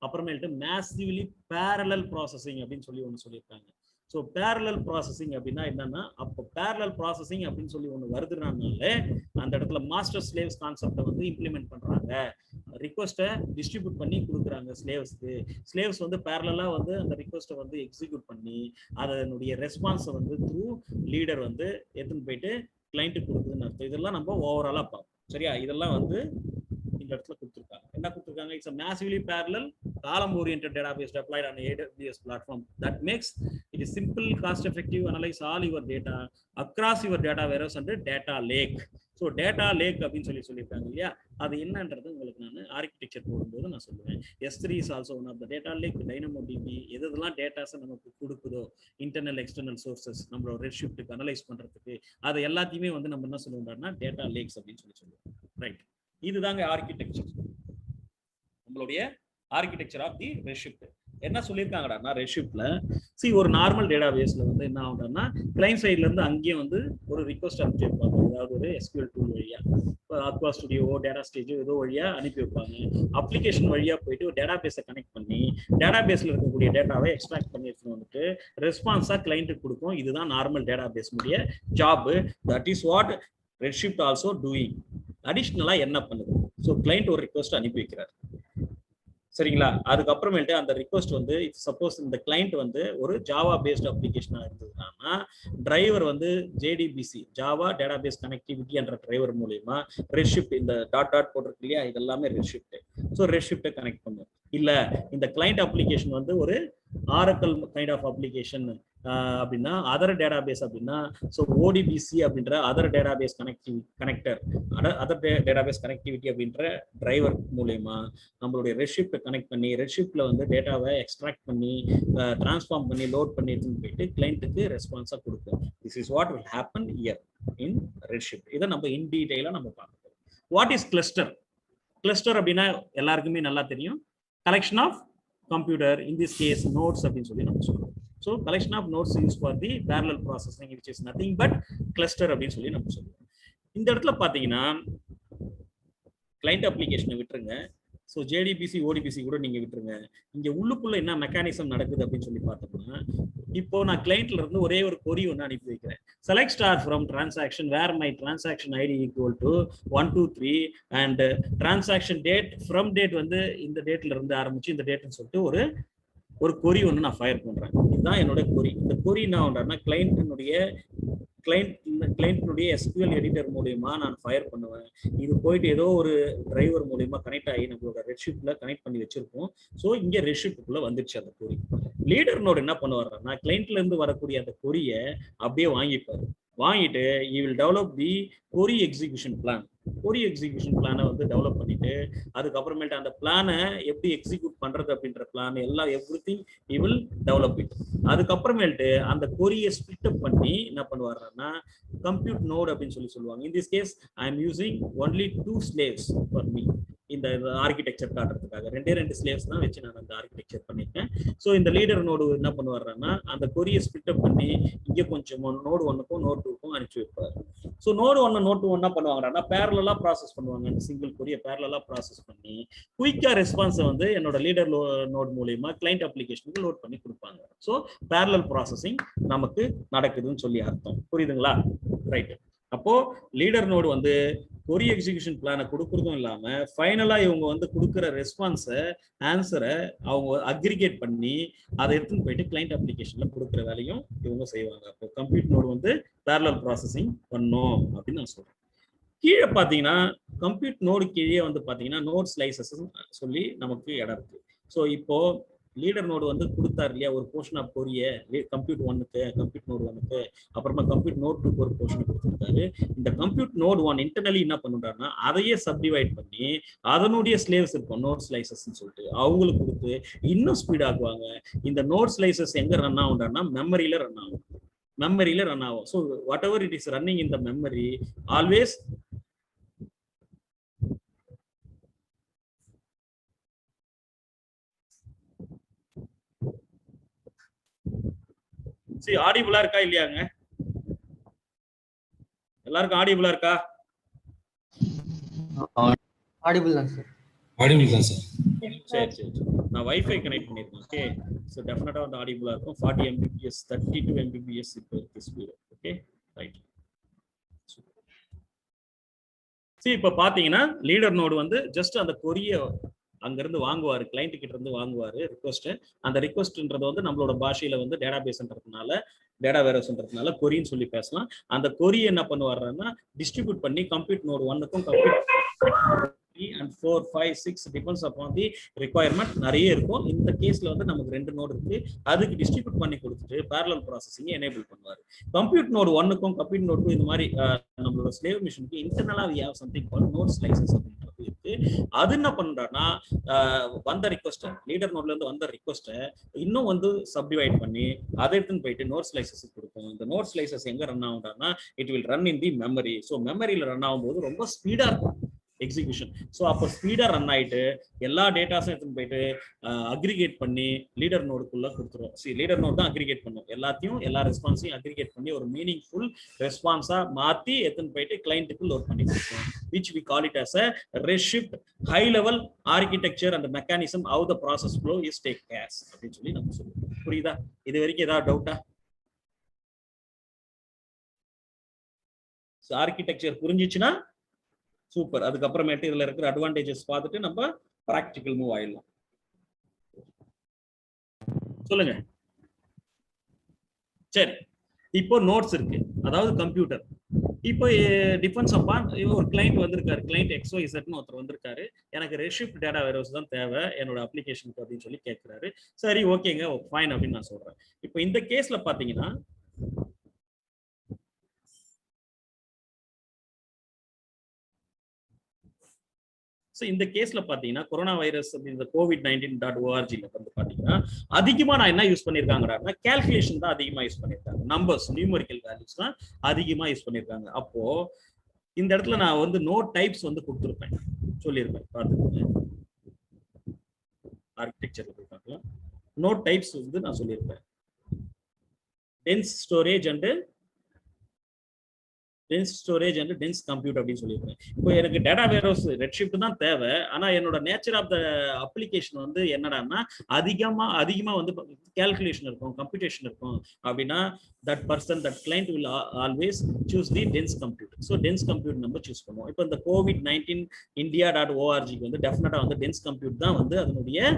அப்புறமேட்டு மேசிவ்லி பேரலல் ப்ராசஸிங் அப்படின்னு சொல்லி ஒன்று சொல்லியிருக்காங்க. ஸோ பேரலல் ப்ராசஸிங் அப்படின்னா என்னன்னா, அப்போ பேரலல் ப்ராசஸிங் அப்படின்னு சொல்லி ஒன்று வருதுனாலே அந்த இடத்துல மாஸ்டர் ஸ்லேவ்ஸ் கான்செப்டை வந்து இம்ப்ளிமெண்ட் பண்றாங்க. ரிக்வஸ்ட்டை டிஸ்ட்ரிபியூட் பண்ணி கொடுக்குறாங்க ஸ்லேவ்ஸ்க்கு. ஸ்லேவ்ஸ் வந்து பேரலா வந்து அந்த ரிக்வஸ்ட்டை வந்து எக்ஸிக்யூட் பண்ணி அதனுடைய ரெஸ்பான்ஸை வந்து த்ரூ லீடர் வந்து எடுத்துன்னு போயிட்டு கிளைண்ட்டுக்கு கொடுக்குதுன்னு அர்த்தம். இதெல்லாம் நம்ம ஓவராலா பார்ப்போம். சரியா, இதெல்லாம் வந்து இந்த இடத்துல கொடுத்துருக்காங்க. என்ன கொடுத்துருக்காங்க? It's a massively parallel column oriented database deployed on AWS platform that makes it is simple, cost effective, analyze all your data across your data warehouse and data lake. So data lakh அப்படின்னு சொல்லியிருக்காங்க இல்லையா, அது என்னன்றது உங்களுக்கு நான் architecture போடும்போது நான் சொல்லுவேன். S3 is also one of the data lake. DynamoDB எதெல்லாம் டேட்டாஸை நமக்கு கொடுக்குதோ, இன்டர்னல் எக்ஸ்டர்னல் சோர்சஸ் நம்மளோட ரெட்ஷிஃப்ட்டுக்கு அனலைஸ் பண்றதுக்கு, அது எல்லாத்தையுமே வந்து நம்ம என்ன சொல்லுவோம்னா டேட்டா லேக்ஸ் அப்படின்னு சொல்லுவோம். ரைட், இதுதாங்க ஆர்கிடெக்சர், நம்மளுடைய ஆர்கிடெக்சர் ஆஃப் தி ரெட்ஷிஃப்ட். என்ன சொல்லியிருக்காங்கடா ரெட்ஷிஃப்ட்ல, ஒரு நார்மல் டேட்டாபேஸ்ல வந்து என்ன ஆகும்னா, கிளைண்ட் சைட்ல இருந்து அங்கேயே வந்து ஒரு ரிக்வஸ்ட் அனுப்பி வைப்பாங்க. அதாவது ஒரு SQL டூல் வழியா, அக்வா ஸ்டுடியோ, டேட்டா ஸ்டேஜ் ஏதோ வழியா அனுப்பி வைப்பாங்க. அப்ளிகேஷன் வழியா போயிட்டு ஒரு டேட்டாபேஸை கனெக்ட் பண்ணி டேட்டாபேஸ்ல இருக்கக்கூடிய டேட்டாவை எக்ஸ்ட்ராக்ட் பண்ணி எடுத்துட்டு வந்துட்டு ரெஸ்பான்ஸா கிளைண்ட்டுக்கு கொடுக்கும். இதுதான் நார்மல் டேட்டாபேஸ் உடைய job. That is what Redshift also doing. அடிஷ்னலா என்ன பண்ணுது? ஸோ கிளைண்ட் ஒரு ரிக்வஸ்ட் அனுப்பி வைக்கிறார். சரிங்களா, அதுக்கப்புறமேட்டு அந்த ரிக்வஸ்ட் வந்து சப்போஸ் இந்த கிளைண்ட் வந்து ஒரு ஜாவா பேஸ்ட் அப்ளிகேஷனா இருந்ததுன்னா, டிரைவர் வந்து JDBC ஜாவா டேட்டாபேஸ் கனெக்டிவிட்டி என்ற டிரைவர் மூலமா ரெட்ஷிஃப்ட், இந்த டாட் போட்டிருக்கு இல்லையா, இதெல்லாமே ரெட்ஷிஃப்ட். ஸோ ரெட்ஷிஃப்ட்டை கனெக்ட் பண்ணும். இல்ல இந்த கிளைண்ட் அப்ளிகேஷன் வந்து ஒரு ஆரக்கல் கைண்ட் ஆஃப் அப்ளிகேஷன் அப்படின்னா, அதர் டேட்டாபேஸ் அப்படின்னா, ஸோ ODBC அப்படின்ற other database connector, other database connectivity அப்படின்ற டிரைவர் மூலமா நம்மளுடைய ரெட்ஷிஃப்ட் கனெக்ட் பண்ணி ரெட்ஷிஃப்ட்ல வந்து டேட்டாவை எக்ஸ்ட்ராக்ட் பண்ணி டிரான்ஸ்ஃபார்ம் பண்ணி லோட் பண்ணி எடுத்துன்னு போயிட்டு கிளைண்ட்டுக்கு ரெஸ்பான்ஸா கொடுக்கும். This is what will happen here in Redshift. இதை நம்ம இன் டீடைலா நம்ம பார்க்கணும். What is cluster? கிளஸ்டர் அப்படின்னா எல்லாருக்குமே நல்லா தெரியும், collection of computer, in this case nodes அப்படின்னு சொல்லி நம்ம சொல்றோம். So collection of nodes use for the parallel processing, which is nothing but cluster அப்படின்னு சொல்லி நம்ம சொல்லுவோம். இந்த இடத்துல பாத்தீங்கன்னா கிளைண்ட் அப்ளிகேஷனை விட்டுருங்க, ஸோ JDBC ODBC கூட நீங்க விட்டுருங்க. இங்க உள்ளுக்குள்ள என்ன மெக்கானிசம் நடக்குது அப்படின்னு சொல்லி பார்த்தோம்னா, இப்போ நான் கிளைண்ட்ல இருந்து ஒரே ஒரு கொரி ஒன்று அனுப்பி வைக்கிறேன். Select star from transaction where my transaction ID equal to 1 2 3 and transaction date from date வந்து இந்த டேட்ல இருந்து ஆரம்பிச்சு இந்த டேட்னு சொல்லிட்டு ஒரு கொரி ஒன்று நான் ஃபயர் பண்றேன். இதுதான் என்னோட கொரி. இந்த கொரி என்ன பண்றேன்னா, கிளைண்ட்னுடைய SQL எடிட்டர் மூலியமா நான் ஃபயர் பண்ணுவேன். இது போயிட்டு ஏதோ ஒரு டிரைவர் மூலியமா கனெக்ட் ஆகி நம்மளோட ரெட்ஷிஃப்ட்ல கனெக்ட் பண்ணி வச்சிருக்கோம். ஸோ இங்க ரெட்ஷிஃப்ட்குள்ள வந்துருச்சு அந்த கொரி. லீடர் நோட் என்ன பண்ணுவாருன்னா, கிளைண்ட்ல இருந்து வரக்கூடிய அந்த கொரியை அப்படியே வாங்கிப்பாரு. வாங்கிட்டு you will develop the query execution plan. Query execution பிளானை வந்து டெவலப் பண்ணிட்டு அதுக்கப்புறமேட்டு அந்த பிளானை எப்படி எக்ஸிக்யூட் பண்றது அப்படின்ற பிளான் எல்லாம் everything you will develop it. அதுக்கப்புறமேட்டு அந்த கொரியை ஸ்பிளிட் அப் பண்ணி என்ன பண்ணுவாருன்னா கம்ப்யூட் நோட் அப்படின்னு சொல்லுவாங்க. In this case I am using only 2 slaves for me. இந்த ஆர்கிடெக்சர் காட்டுறதுக்காக 2 ஸ்லேவ்ஸ் தான் வச்சு நான் அந்த ஆர்கிடெக்சர் பண்ணியிருக்கேன். ஸோ இந்த லீடர் நோடு என்ன பண்ணுவாருன்னா அந்த கொரியை ஸ்பிளிட் அப் பண்ணி இங்கே கொஞ்சம் நோடு 1க்கும் நோடு 2க்கும் அனுப்பிச்சு வைப்பாரு. ஸோ நோடு 1 நோடு 2 என்ன பண்ணுவாங்கன்னா பேரலா ப்ராசஸ் பண்ணுவாங்க. அந்த சிங்கிள் கொரியை பேரலா ப்ராசஸ் பண்ணி குயிக்கா ரெஸ்பான்ஸை வந்து என்னோட லீடர் நோட் மூலியமா கிளைண்ட் அப்ளிகேஷனுக்கு லோட் பண்ணி கொடுப்பாங்க. ஸோ பேரலல் ப்ராசஸிங் நமக்கு நடக்குதுன்னு சொல்லி அர்த்தம். புரியுதுங்களா? ரைட். அப்போ லீடர் நோடு வந்து கொரி எக்ஸிகியூஷன் பிளானை கொடுக்கறதும் இல்லாம ஃபைனலா இவங்க வந்து கொடுக்குற ரெஸ்பான்ஸை ஆன்சரை அவங்க அக்ரிகேட் பண்ணி அதை எடுத்துன்னு போயிட்டு கிளைண்ட் அப்ளிகேஷன்ல கொடுக்குற வேலையும் இவங்க செய்வாங்க. அப்போ கம்ப்யூட் நோடு வந்து பேரலல் ப்ராசஸிங் பண்ணும் அப்படின்னு நான் சொல்றேன். கீழே பார்த்தீங்கன்னா கம்ப்யூட் நோடு கீழே வந்து பார்த்தீங்கன்னா நோட் ஸ்லைசஸ் சொல்லி நமக்கு இடம் இருக்கு. ஸோ இப்போ லீடர் நோடு வந்து கொடுத்தாரு இல்லையா ஒரு போர்ஷன் ஆஃப் கொரிய கம்ப்யூட் 1க்கு கம்ப்யூட் நோடு 1க்கு அப்புறமா கம்ப்யூட் நோட் 2க்கு ஒரு போர்ஷன் கொடுத்துருக்காரு. இந்த கம்ப்யூட் நோட் 1 இன்டர்னலி என்ன பண்ணுறாருன்னா அதையே சப்டிவைட் பண்ணி அதனுடைய ஸ்லேவ்ஸ் இருக்கும் நோட் ஸ்லைசஸ் சொல்லிட்டு அவங்களுக்கு கொடுத்து இன்னும் ஸ்பீட் ஆக்குவாங்க. இந்த நோட் ஸ்லைசஸ் எங்க ரன் ஆகும்னா மெமரியில ரன் ஆகும். மெமரியில ரன் ஆகும். So what ever it is running in the memory always சரி ஆடிபிளா இருக்கா இல்லையாங்க? எல்லாருக்கும் ஆடிபிளா இருக்கா? ஆடிபிள் தான் சார். ஆடிபிள் தான் சார். சரி சரி நான் வைஃபை கனெக்ட் பண்ணிருக்கேன். ஓகே ஸோ டெஃபினட்டா வந்து ஆடிபிளா இருக்கும். 40 Mbps 32 Mbps இப்போ இருக்கு ஸ்பீடு. Okay right. சரி இப்போ பாத்தீங்கன்னா லீடர் நோடு வந்து ஜஸ்ட் அந்த கொரிய அங்கிருந்து வாங்குவாரு, கிளைண்ட் கிட்ட இருந்து வாங்குவாரு ரிக்வஸ்ட். அந்த ரிக்வஸ்ட்ன்றது வந்து நம்மளோட பாஷையில வந்து டேட்டா பேஸ்ன்றதுனால டேட்டா வேர்ஹவுஸ்ன்றதுனால கொரின்னு சொல்லி பேசலாம். அந்த கொரியை என்ன பண்ணுவாருன்னா டிஸ்ட்ரிபியூட் பண்ணி compute node 1க்கும் compute and 4 5 6 depends upon the requirement நிறைய இருக்கும். இந்த கேஸ்ல வந்து நமக்கு 2 நோடு இருக்கு. அதுக்கு டிஸ்ட்ரிபியூட் பண்ணி கொடுத்துட்டு parallel processing எனேபிள் பண்ணுவாரு. கம்ப்யூட் நோடு 1க்கும் கம்ப்யூட் நோடு 2 இந்த மாதிரி நம்மளோட ஸ்லேவ் மிஷினுக்கு இன்டர்னலா we have something called node slices அப்படின்றது இருக்கு. அது என்ன பண்றாருன்னா வந்த ரிக்வெஸ்ட் லீடர் நோட்ல இருந்து வந்த ரிக்வெஸ்ட்டை இன்னும் வந்து சப்டிவைட் பண்ணி அதை எடுத்துன்னு போயிட்டு நோட் ஸ்லைசஸ் கொடுக்கும். இந்த நோட் ஸ்லைசஸ் எங்க ரன் ஆகும்னா it will run in the memory. So மெமரியில ரன் ஆகும்போது ரொம்ப ஸ்பீடா இருக்கும் எக்ஸிகியூஷன். ஸோ அப்போ ஸ்பீடா ரன் ஆயிட்டு எல்லா டேட்டாஸும் எடுத்துன்னு போயிட்டு அக்ரிகேட் பண்ணி லீடர் நோடுக்குள்ள கொடுத்துரும். சரி லீடர் நோட் தான் அக்ரிகேட் பண்ணும் எல்லாத்தையும், எல்லா ரெஸ்பான்ஸையும் அக்ரிகேட் பண்ணி ஒரு மீனிங்ஃபுல் ரெஸ்பான்ஸா மாத்தி எடுத்துன்னு போயிட்டு கிளைண்ட்டுக்கு லோட் பண்ணி கொடுக்கும். Which we call it as a Redshift high level architecture and mechanism how the process flow is take cares அப்படின்னு சொல்லி நம்ம சொல்லுவோம். புரியுதா? இது வரைக்கும் ஏதாவது டவுட்டா? ஆர்கிடெக்சர் புரிஞ்சிச்சுன்னா சூப்பர். அதுக்கப்புறமேட்டு இதுல இருக்கிற அட்வான்டேஜஸ் பார்த்துட்டு நம்ம பிராக்டிக்கல் மூவ் ஆயிடலாம். சொல்லுங்க. சரி இப்போ நோட்ஸ் இருக்கு, அதாவது கம்ப்யூட்டர். இப்போ டிஃபென்ஸ் அப்பான் ஒரு கிளைண்ட் வந்திருக்காரு, கிளைண்ட் XYZன்னு ஒருத்தர் வந்திருக்காரு. எனக்கு ரெட்ஷிஃப்ட் டேட்டா வேர்ஹவுஸ் தான் தேவை என்னோட அப்ளிகேஷனுக்கு அப்படின்னு சொல்லி கேட்கிறாரு. சரி ஓகேங்க ஃபைன் அப்படின்னு நான் சொல்றேன். இப்போ இந்த கேஸ்ல பாத்தீங்கன்னா இந்த கேஸ்ல பாத்தீங்கன்னா கொரோனா வைரஸ் அப்படின்ற COVID-19.org வந்து பாத்தீங்கன்னா அதிகமா நான் என்ன யூஸ் பண்ணிருக்காங்கன்னா கால்குலேஷன் தான் அதிகமா யூஸ் பண்ணிருக்காங்க. நம்பர்ஸ் நியூமெரிக்கல் வேல்யூஸ் தான் அதிகமா யூஸ் பண்ணிருக்காங்க. அப்போ இந்த இடத்துல நான் வந்து நோட் டைப்ஸ் வந்து கொடுத்துருப்பேன், சொல்லியிருப்பேன். பார்த்துக்கோங்க ஆர்கிடெக்சர்ல போய் பார்க்கலாம். நோட் டைப்ஸ் வந்து நான் சொல்லியிருப்பேன். Dense storage and dense compute அப்படின்னு சொல்லியிருக்கேன். இப்போ எனக்கு டேட்டா வேர்ஹவுஸ் ரெட்ஷிஃப்ட் தான் தேவை. ஆனா என்னோட நேச்சர் ஆஃப் த அப்ளிகேஷன் வந்து என்னடான்னா அதிகமா வந்து கால்குலேஷன் இருக்கும், கம்ப்யூட்டேஷன் இருக்கும். அப்படின்னா that person that client will always choose the dense compute. So dense compute நம்ம சூஸ் பண்ணுவோம். இப்போ இந்த COVID-19 India.org வந்து டெஃபினட்டா வந்து டென்ஸ் கம்ப்யூட் தான் வந்து அதனுடைய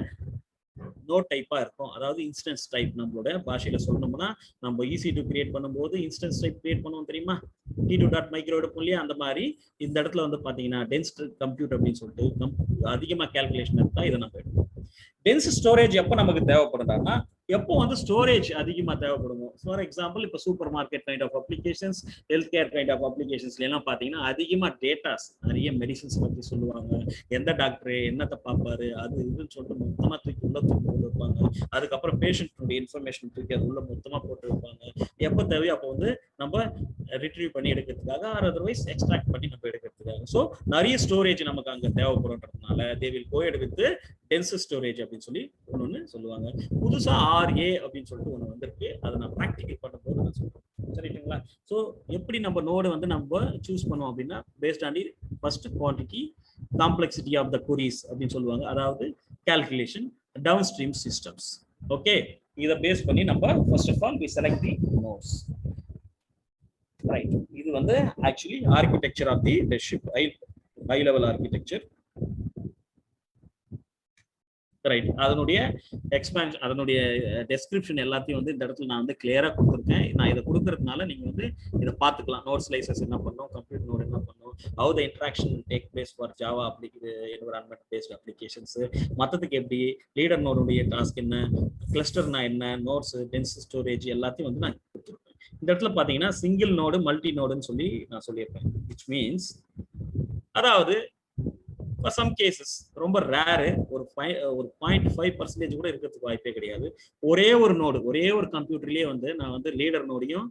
நோட் டைப்பா இருக்கும். அதாவது இன்ஸ்டன்ஸ் டைப் நம்மளோட பாஷையில சொல்லணும்னா நம்ம EC2 கிரியேட் பண்ணும்போது இன்ஸ்டன்ஸ் டைப் கிரியேட் பண்ணுவோம் தெரியுமா, T2.micro எடுப்போம் இல்லையா, அந்த மாதிரி இந்த இடத்துல வந்து பாத்தீங்கன்னா டென்ஸ் கம்ப்யூட் அப்படின்னு சொல்லிட்டு அதிகமா கால்குலேஷன் இருந்தா இதை நம்ம எடுப்போம். டென்ஸ் ஸ்டோரேஜ் எப்போ நமக்கு தேவைப்படுறாங்கன்னா எப்போ வந்து ஸ்டோரேஜ் அதிகமா தேவைப்படுமோ, ஃபார் எக்ஸாம்பிள் இப்போ super market kind of applications, health care kind of அப்ளிகேஷன்ஸ்ல எல்லாம் பாத்தீங்கன்னா அதிகமா டேட்டாஸ் நிறைய மெடிசன்ஸ் பத்தி சொல்லுவாங்க, எந்த டாக்டர் என்னத்தை பார்ப்பாரு அது இதுன்னு சொல்லிட்டு மொத்தமா தூக்கி உள்ள வைப்பாங்க. அதுக்கப்புறம் பேஷண்ட்டுடைய இன்ஃபர்மேஷன் தூக்கி அது உள்ள மொத்தமா போட்டு வைப்பாங்க. எப்போ தேவையோ அப்போ வந்து நம்ம ரிட்ரீவ் பண்ணி எடுக்கிறதுக்காக ஆர் அதர்வைஸ் எக்ஸ்ட்ராக்ட் பண்ணி நம்ம எடுக்கிறதுக்காக. ஸோ நிறைய ஸ்டோரேஜ் நமக்கு அங்க தேவைப்படுறதுனால they will go ahead with dense storage அப்படின்னு சொல்லி ஒன்று சொல்லுவாங்க. புதுசா RA அப்படின்னு சொல்லிட்டு ஒன்று வந்திருக்கு, அதை நான் ப்ராக்டிக்கல் பண்ணும்போது நான் சொல்றேன். சரிங்களா? ஸோ எப்படி நம்ம நோடு வந்து நம்ம சூஸ் பண்ணுவோம் அப்படின்னா based on the first quantity complexity of the queries அப்படின்னு சொல்லுவாங்க, அதாவது calculation down stream systems. Okay, இதை பேஸ் பண்ணி நம்ம first of all we select the nodes. Right, இது வந்து actually architecture of the Redshift high level architecture. Right, அதனுடைய expansion அதனுடைய டெஸ்கிரிப்ஷன் எல்லாத்தையும் வந்து இந்த இடத்துல நான் வந்து கிளியரா கொடுத்துருக்கேன். நான் இதை கொடுக்கறதுனால நீங்க வந்து இதை பார்த்துக்கலாம். நோட் ஸ்லைசஸ் என்ன பண்ணணும், கம்ப்யூட்டர் நோட் என்ன பண்ணணும், how the interaction take place for Java environment based applications, மற்றதுக்கு எப்படி லீடர் நோடுடைய டாஸ்க் என்ன, கிளஸ்டர்னா என்ன, நோட்ஸ் டென்ஸ் ஸ்டோரேஜ் எல்லாத்தையும் வந்து நான் கொடுத்துருக்கேன். இந்த இடத்துல பாத்தீங்கன்னா சிங்கிள் நோடு மல்டி நோடுன்னு சொல்லி நான் சொல்லியிருப்பேன். விச் மீன்ஸ் அதாவது for some cases ரொம்ப ரேரு, ஒரு 0.5% கூட இருக்கிறதுக்கு வாய்ப்பே கிடையாது. ஒரே ஒரு நோடு ஒரே ஒரு கம்ப்யூட்டர்லயே வந்து நான் வந்து லீடர் நோடையும்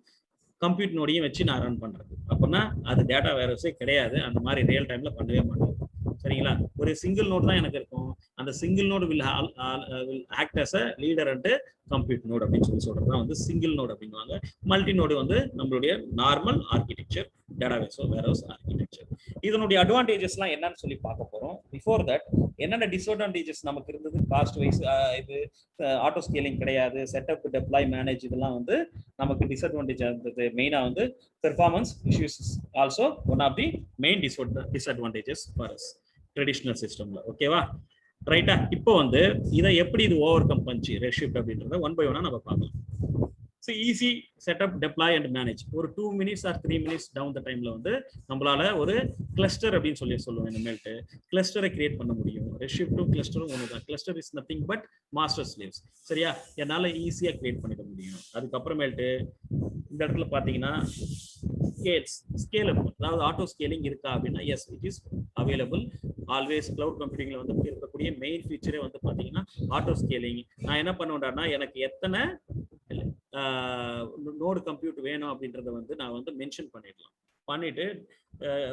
கம்ப்யூட்டர் நோடையும் வச்சு நான் ரன் பண்றது அப்படின்னா அது டேட்டா வேர்ஹவுஸே கிடையாது. அந்த மாதிரி ரியல் டைம்ல பண்ணவே மாட்டேன். சரிங்களா? ஒரு சிங்கிள் நோட் தான் எனக்கு இருக்கும். அந்த single node will act as a leader and compute node அப்படின்னு சொல்லி சொல்றது வந்து சிங்கிள் நோட் அப்படின்வாங்க. மல்டி நோடு வந்து நம்மளுடைய normal architecture database warehouse architecture. இதனுடைய அட்வான்டேஜஸ்லாம் என்னன்னு சொல்லி பார்க்க போறோம். பிஃபோர் தட் என்னென்ன டிஸ்அட்வான்டேஜஸ் நமக்கு இருந்தது, காஸ்ட் வைஸ் இது ஆட்டோ ஸ்கேலிங் கிடையாது, செட்டப் டெப்ளாய் மேனேஜ் இதெல்லாம் வந்து நமக்கு டிஸ்அட்வான்டேஜ் இருந்தது. மெயினா வந்து performance issues also one of the main disadvantages for us traditional சிஸ்டம்ல. ஓகேவா? ரைட்டா? இப்போ வந்து இதை எப்படி இது ஓவர் கம் பண்ணி ரெட்ஷிஃப்ட் அப்படின்றத ஒன் பை ஒன்னா நம்ம பார்க்கலாம். So easy setup deploy and manage. ஒரு 2 minutes or 3 minutes down the டைம்ல வந்து நம்மளால ஒரு கிளஸ்டர் அப்படின்னு சொல்லுவோம். இனிமேல்ட்டு கிளஸ்டரை கிரியேட் பண்ண முடியும். ரெட்ஷிஃப்ட்டும் கிளஸ்டரும் ஒன்று தான். Cluster is nothing but master slaves. சரியா? என்னால் ஈஸியாக கிரியேட் பண்ணிட முடியும். அதுக்கப்புறமேல்ட்டு இந்த இடத்துல பார்த்தீங்கன்னா ஸ்கேலபிள், அதாவது ஆட்டோ ஸ்கேலிங் இருக்கா அப்படின்னா yes, it is available always. Cloud கம்ப்யூட்டிங்ல வந்து இருக்கக்கூடிய மெயின் ஃபீச்சரே வந்து பார்த்தீங்கன்னா ஆட்டோ ஸ்கேலிங். நான் என்ன பண்ணுவேன்னா எனக்கு எத்தனை நோடு கம்ப்யூட் வேணும் அப்படின்றத வந்து நான் வந்து மென்ஷன் பண்ணிடலாம். பண்ணிட்டு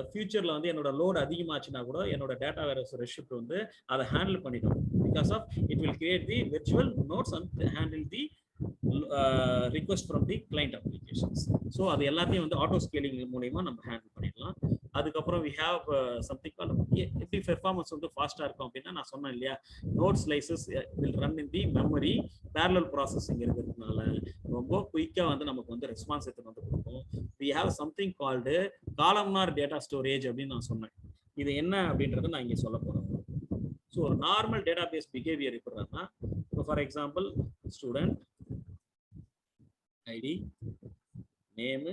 ஃபியூச்சர்ல வந்து என்னோட லோடு அதிகமாச்சுன்னா கூட என்னோட டேட்டா வேர்ஹவுஸ் ரெட்ஷிஃப்ட் வந்து அதை ஹேண்டில் பண்ணிடும். Because of it will create the virtual nodes and handle the request from the client applications. So அது எல்லாத்தையும் வந்து ஆட்டோ ஸ்கேலிங் மூலமா நம்ம ஹேண்டில் பண்ணிடலாம். அதுக்கப்புறம் வி ஹேவ் சம்திங் கால் எப்படி பெர்ஃபார்மன்ஸ் வந்து ஃபாஸ்ட்டாக இருக்கும் அப்படின்னா நான் சொன்னேன் இல்லையா, node slices will run in the memory, parallel processing இருக்கிறதுனால ரொம்ப குயிக்காக வந்து நமக்கு வந்து ரெஸ்பான்ஸ் எடுத்து வந்து கொடுக்கும். We have something called columnar data storage அப்படின்னு நான் சொன்னேன். இது என்ன அப்படின்றத நான் இங்கே சொல்ல போகிறேன். ஸோ ஒரு நார்மல் டேட்டா பேஸ் பிஹேவியர் எப்படின்னா, இப்போ for example student ID, name,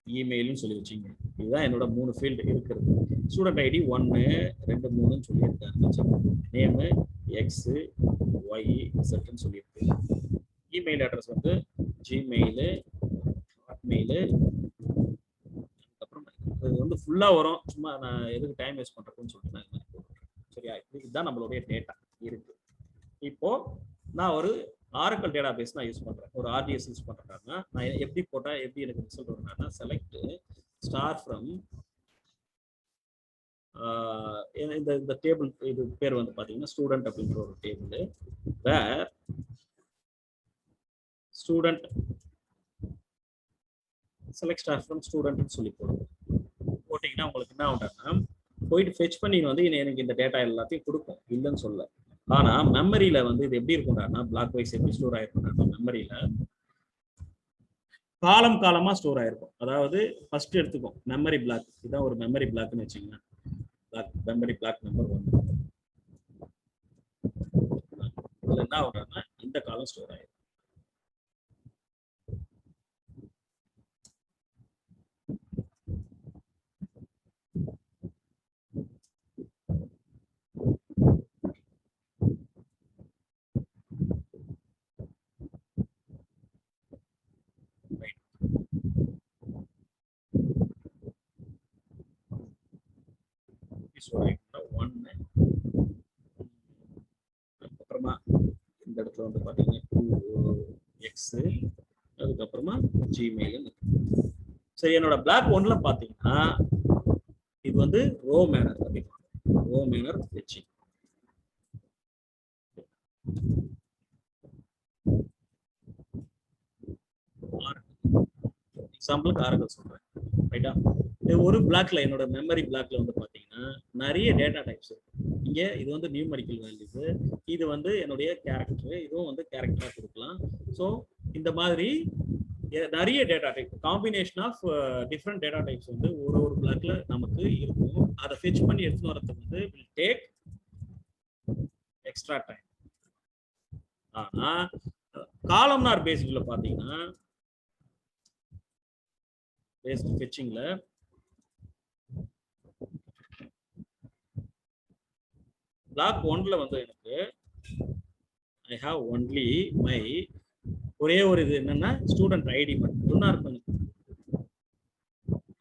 இமெயில்னு சொல்லி வச்சிங்க. இதுதான் என்னோட 3 ஃபீல்டு இருக்கிறது. ஸ்டூடெண்ட் ஐடி 1 2 3ன்னு சொல்லியிருக்காரு. நேமு எக்ஸு ஒய் செட்னு சொல்லியிருக்கு. இமெயில் அட்ரஸ் வந்து ஜிமெயிலு, ஹாட்மெயிலு. அதுக்கப்புறம் இது வந்து ஃபுல்லாக வரும். சும்மா நான் எதுக்கு டைம் வேஸ்ட் பண்ணுறதுன்னு சொல்லிட்டு நான் இது மாதிரி போட்டுருக்கேன். சரியா? இதுதான் நம்மளுடைய டேட்டா இருக்கு. இப்போ நான் ஒரு ஆரக்கிள் டேட்டா பேஸ் நான் யூஸ் பண்றேன், ஒரு RDS யூஸ் பண்றேன்னா நான் எப்படி போட்டா எப்படி எனக்கு ரிசல்ட் வரும்னா செலக்ட் ஸ்டார் ஃப்ரம் இந்த டேபிள், இது பேர் வந்து பாத்தீங்கன்னா ஸ்டூடெண்ட் அப்படின்ற ஒரு table. Where student select star from ஸ்டூடெண்ட்னு சொல்லி போட்டீங்கன்னா உங்களுக்கு என்ன ஆகும்னா போயிட்டு ஃபெச் பண்ணி வந்து எனக்கு இந்த டேட்டா எல்லாத்தையும் கொடுக்கும், இல்லைன்னு சொல்ல. ஆனா மெமரியில வந்து இது எப்படி இருக்கும்னா பிளாக் வைஸ் எப்படி ஸ்டோர் ஆயிருக்கும் மெமரியில காலமா ஸ்டோர் ஆயிருக்கும். அதாவது ஃபர்ஸ்ட் எடுத்துக்கும் மெமரி பிளாக், இதான் ஒரு மெமரி பிளாக்னு வச்சுக்கோங்க. Memory block number 1. இதுல என்ன ஆகும்னா இந்த காலம் ஸ்டோர் ஆயிருக்கும். சொல்றீங்கன்னா 1 அப்புறமா இந்த இடத்துல வந்து பாத்தீங்கன்னா 2x அதுக்கப்புறமா ஜிமெயில். சரி, என்னோட பிளாக் 1ல பாத்தீங்கன்னா இது வந்து ரோ மேனர் வச்சு எக்ஸாம்பிளுக்கு ஆரம்பிச்சு சொல்றேன், ரைட்டா? ஒரு பிளாக்ல என்னோட மெமரி பிளாக்ல வந்து பாத்தீங்கன்னா நிறைய டேட்டா டைப்ஸ் இருக்கு. இங்க இது வந்து நியூமெரிக்கல் வேல்யூஸ், இது வந்து என்னுடைய கேரக்டர், இதுவும் வந்து கேரக்டரா கொடுக்கலாம். ஸோ இந்த மாதிரி நிறைய data type, combination of different data types வந்து ஒரு பிளாக்ல நமக்கு இருக்கும். அதை ஃபெச் பண்ணி எடுத்துன்னு வரதுக்கு வந்து வில் டேக் எக்ஸ்ட்ரா டைம். ஆனா காலம்னார் பேஸ்ட்ல பாத்தீங்கன்னா பேஸ்ட் ஃபெச்சிங்ல பிளாக் 1ல வந்து எனக்கு ஐ ஹாவ் ஒன்லி மை ஒரே ஒரு இது என்னன்னா ஸ்டூடெண்ட் ஐடி மட்டும் தான் இருக்கும்.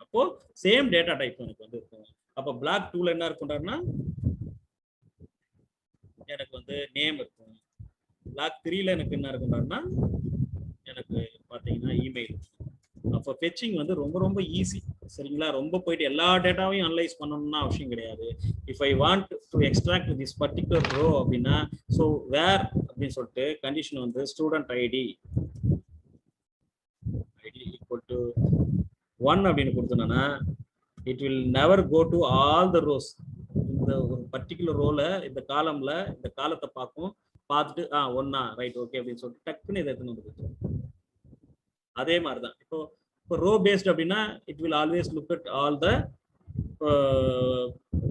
அப்போ சேம் டேட்டா டைப் எனக்கு வந்து இருக்கும். அப்போ பிளாக் 2ல என்ன இருக்கும்னா எனக்கு வந்து நேம் இருக்கும். பிளாக் 3ல எனக்கு என்ன இருக்கும்னா எனக்கு பாத்தீங்கன்னா இமெயில். அப்போ ஃபெச்சிங் வந்து ரொம்ப ரொம்ப ஈஸி, சரிங்களா? ரொம்ப போயிட்டு எல்லா டேட்டாவையும் அனலைஸ் பண்ணணும்னா அவசியம் கிடையாது. If I want to extract this particular row அப்படின்னா, ஸோ வேர் அப்படின்னு சொல்லிட்டு கண்டிஷன் வந்து ஸ்டூடெண்ட் ஐடி ஈக்குவல் டு 1 அப்படின்னு கொடுத்தோம்னா it will never go to all the rows. இந்த ஒரு பர்டிகுலர் ரோல இந்த காலம்ல இந்த காலத்தை பார்த்துட்டு ஒன்னா ரைட் ஓகே அப்படின்னு சொல்லிட்டு டக்குன்னு இதை எடுத்துன்னு வந்து கொடுத்துரும். அதே மாதிரி தான் இப்போ ரோ பேஸ்ட் அப்படின்னா it will always look at all the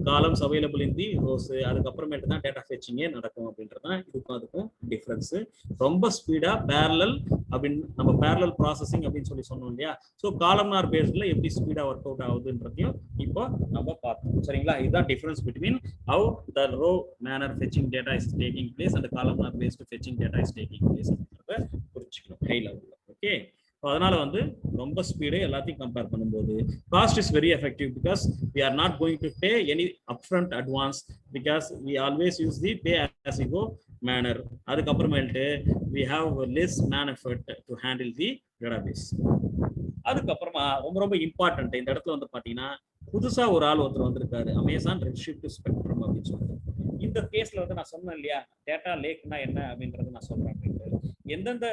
columns available in the Rose. அதுக்கப்புறமேட்டு தான் டேட்டா ஃபெச்சிங்கே நடக்கும் அப்படின்றது தான் இதுக்கும் அதுக்கும் டிஃப்ரென்ஸ். ரொம்ப ஸ்பீடா பேரலல் அப்படின்னு நம்ம பேரலல் ப்ராசஸிங் அப்படின்னு சொல்லி சொன்னோம் இல்லையா? ஸோ காலம்னார் பேஸ்ட்ல எப்படி ஸ்பீடா ஒர்க் அவுட் ஆகுதுன்றதையும் இப்போ நம்ம பார்த்தோம், சரிங்களா? இதுதான் difference between how the row manner fetching data is taking place and columnar based fetching data is taking place அப்படின்றத புரிஞ்சுக்கணும் ஹை லெவலில். ஓகே, அதனால வந்து ரொம்ப ஸ்பீடு எல்லாத்தையும் கம்பேர் பண்ணும்போது cost is very effective because we are not going to pay any upfront advance because we always use the pay as you go manner. அதுக்கப்புறமேட்டு we have less man effort to handle the database. அதுக்கப்புறமா ரொம்ப ரொம்ப important இந்த இடத்துல வந்து பாத்தீங்கன்னா புதுசா ஒரு ஆள் ஒருத்தர் வந்திருக்காரு, அமேசான் ரெட்ஷிஃப்ட் ஸ்பெக்ட்ரம் அப்படின்னு சொல்லிட்டு. இந்த கேஸ்ல வந்து நான் சொன்னேன் இல்லையா டேட்டா லேக்னா என்ன அப்படின்றது நான் சொல்றேன். எந்தெந்த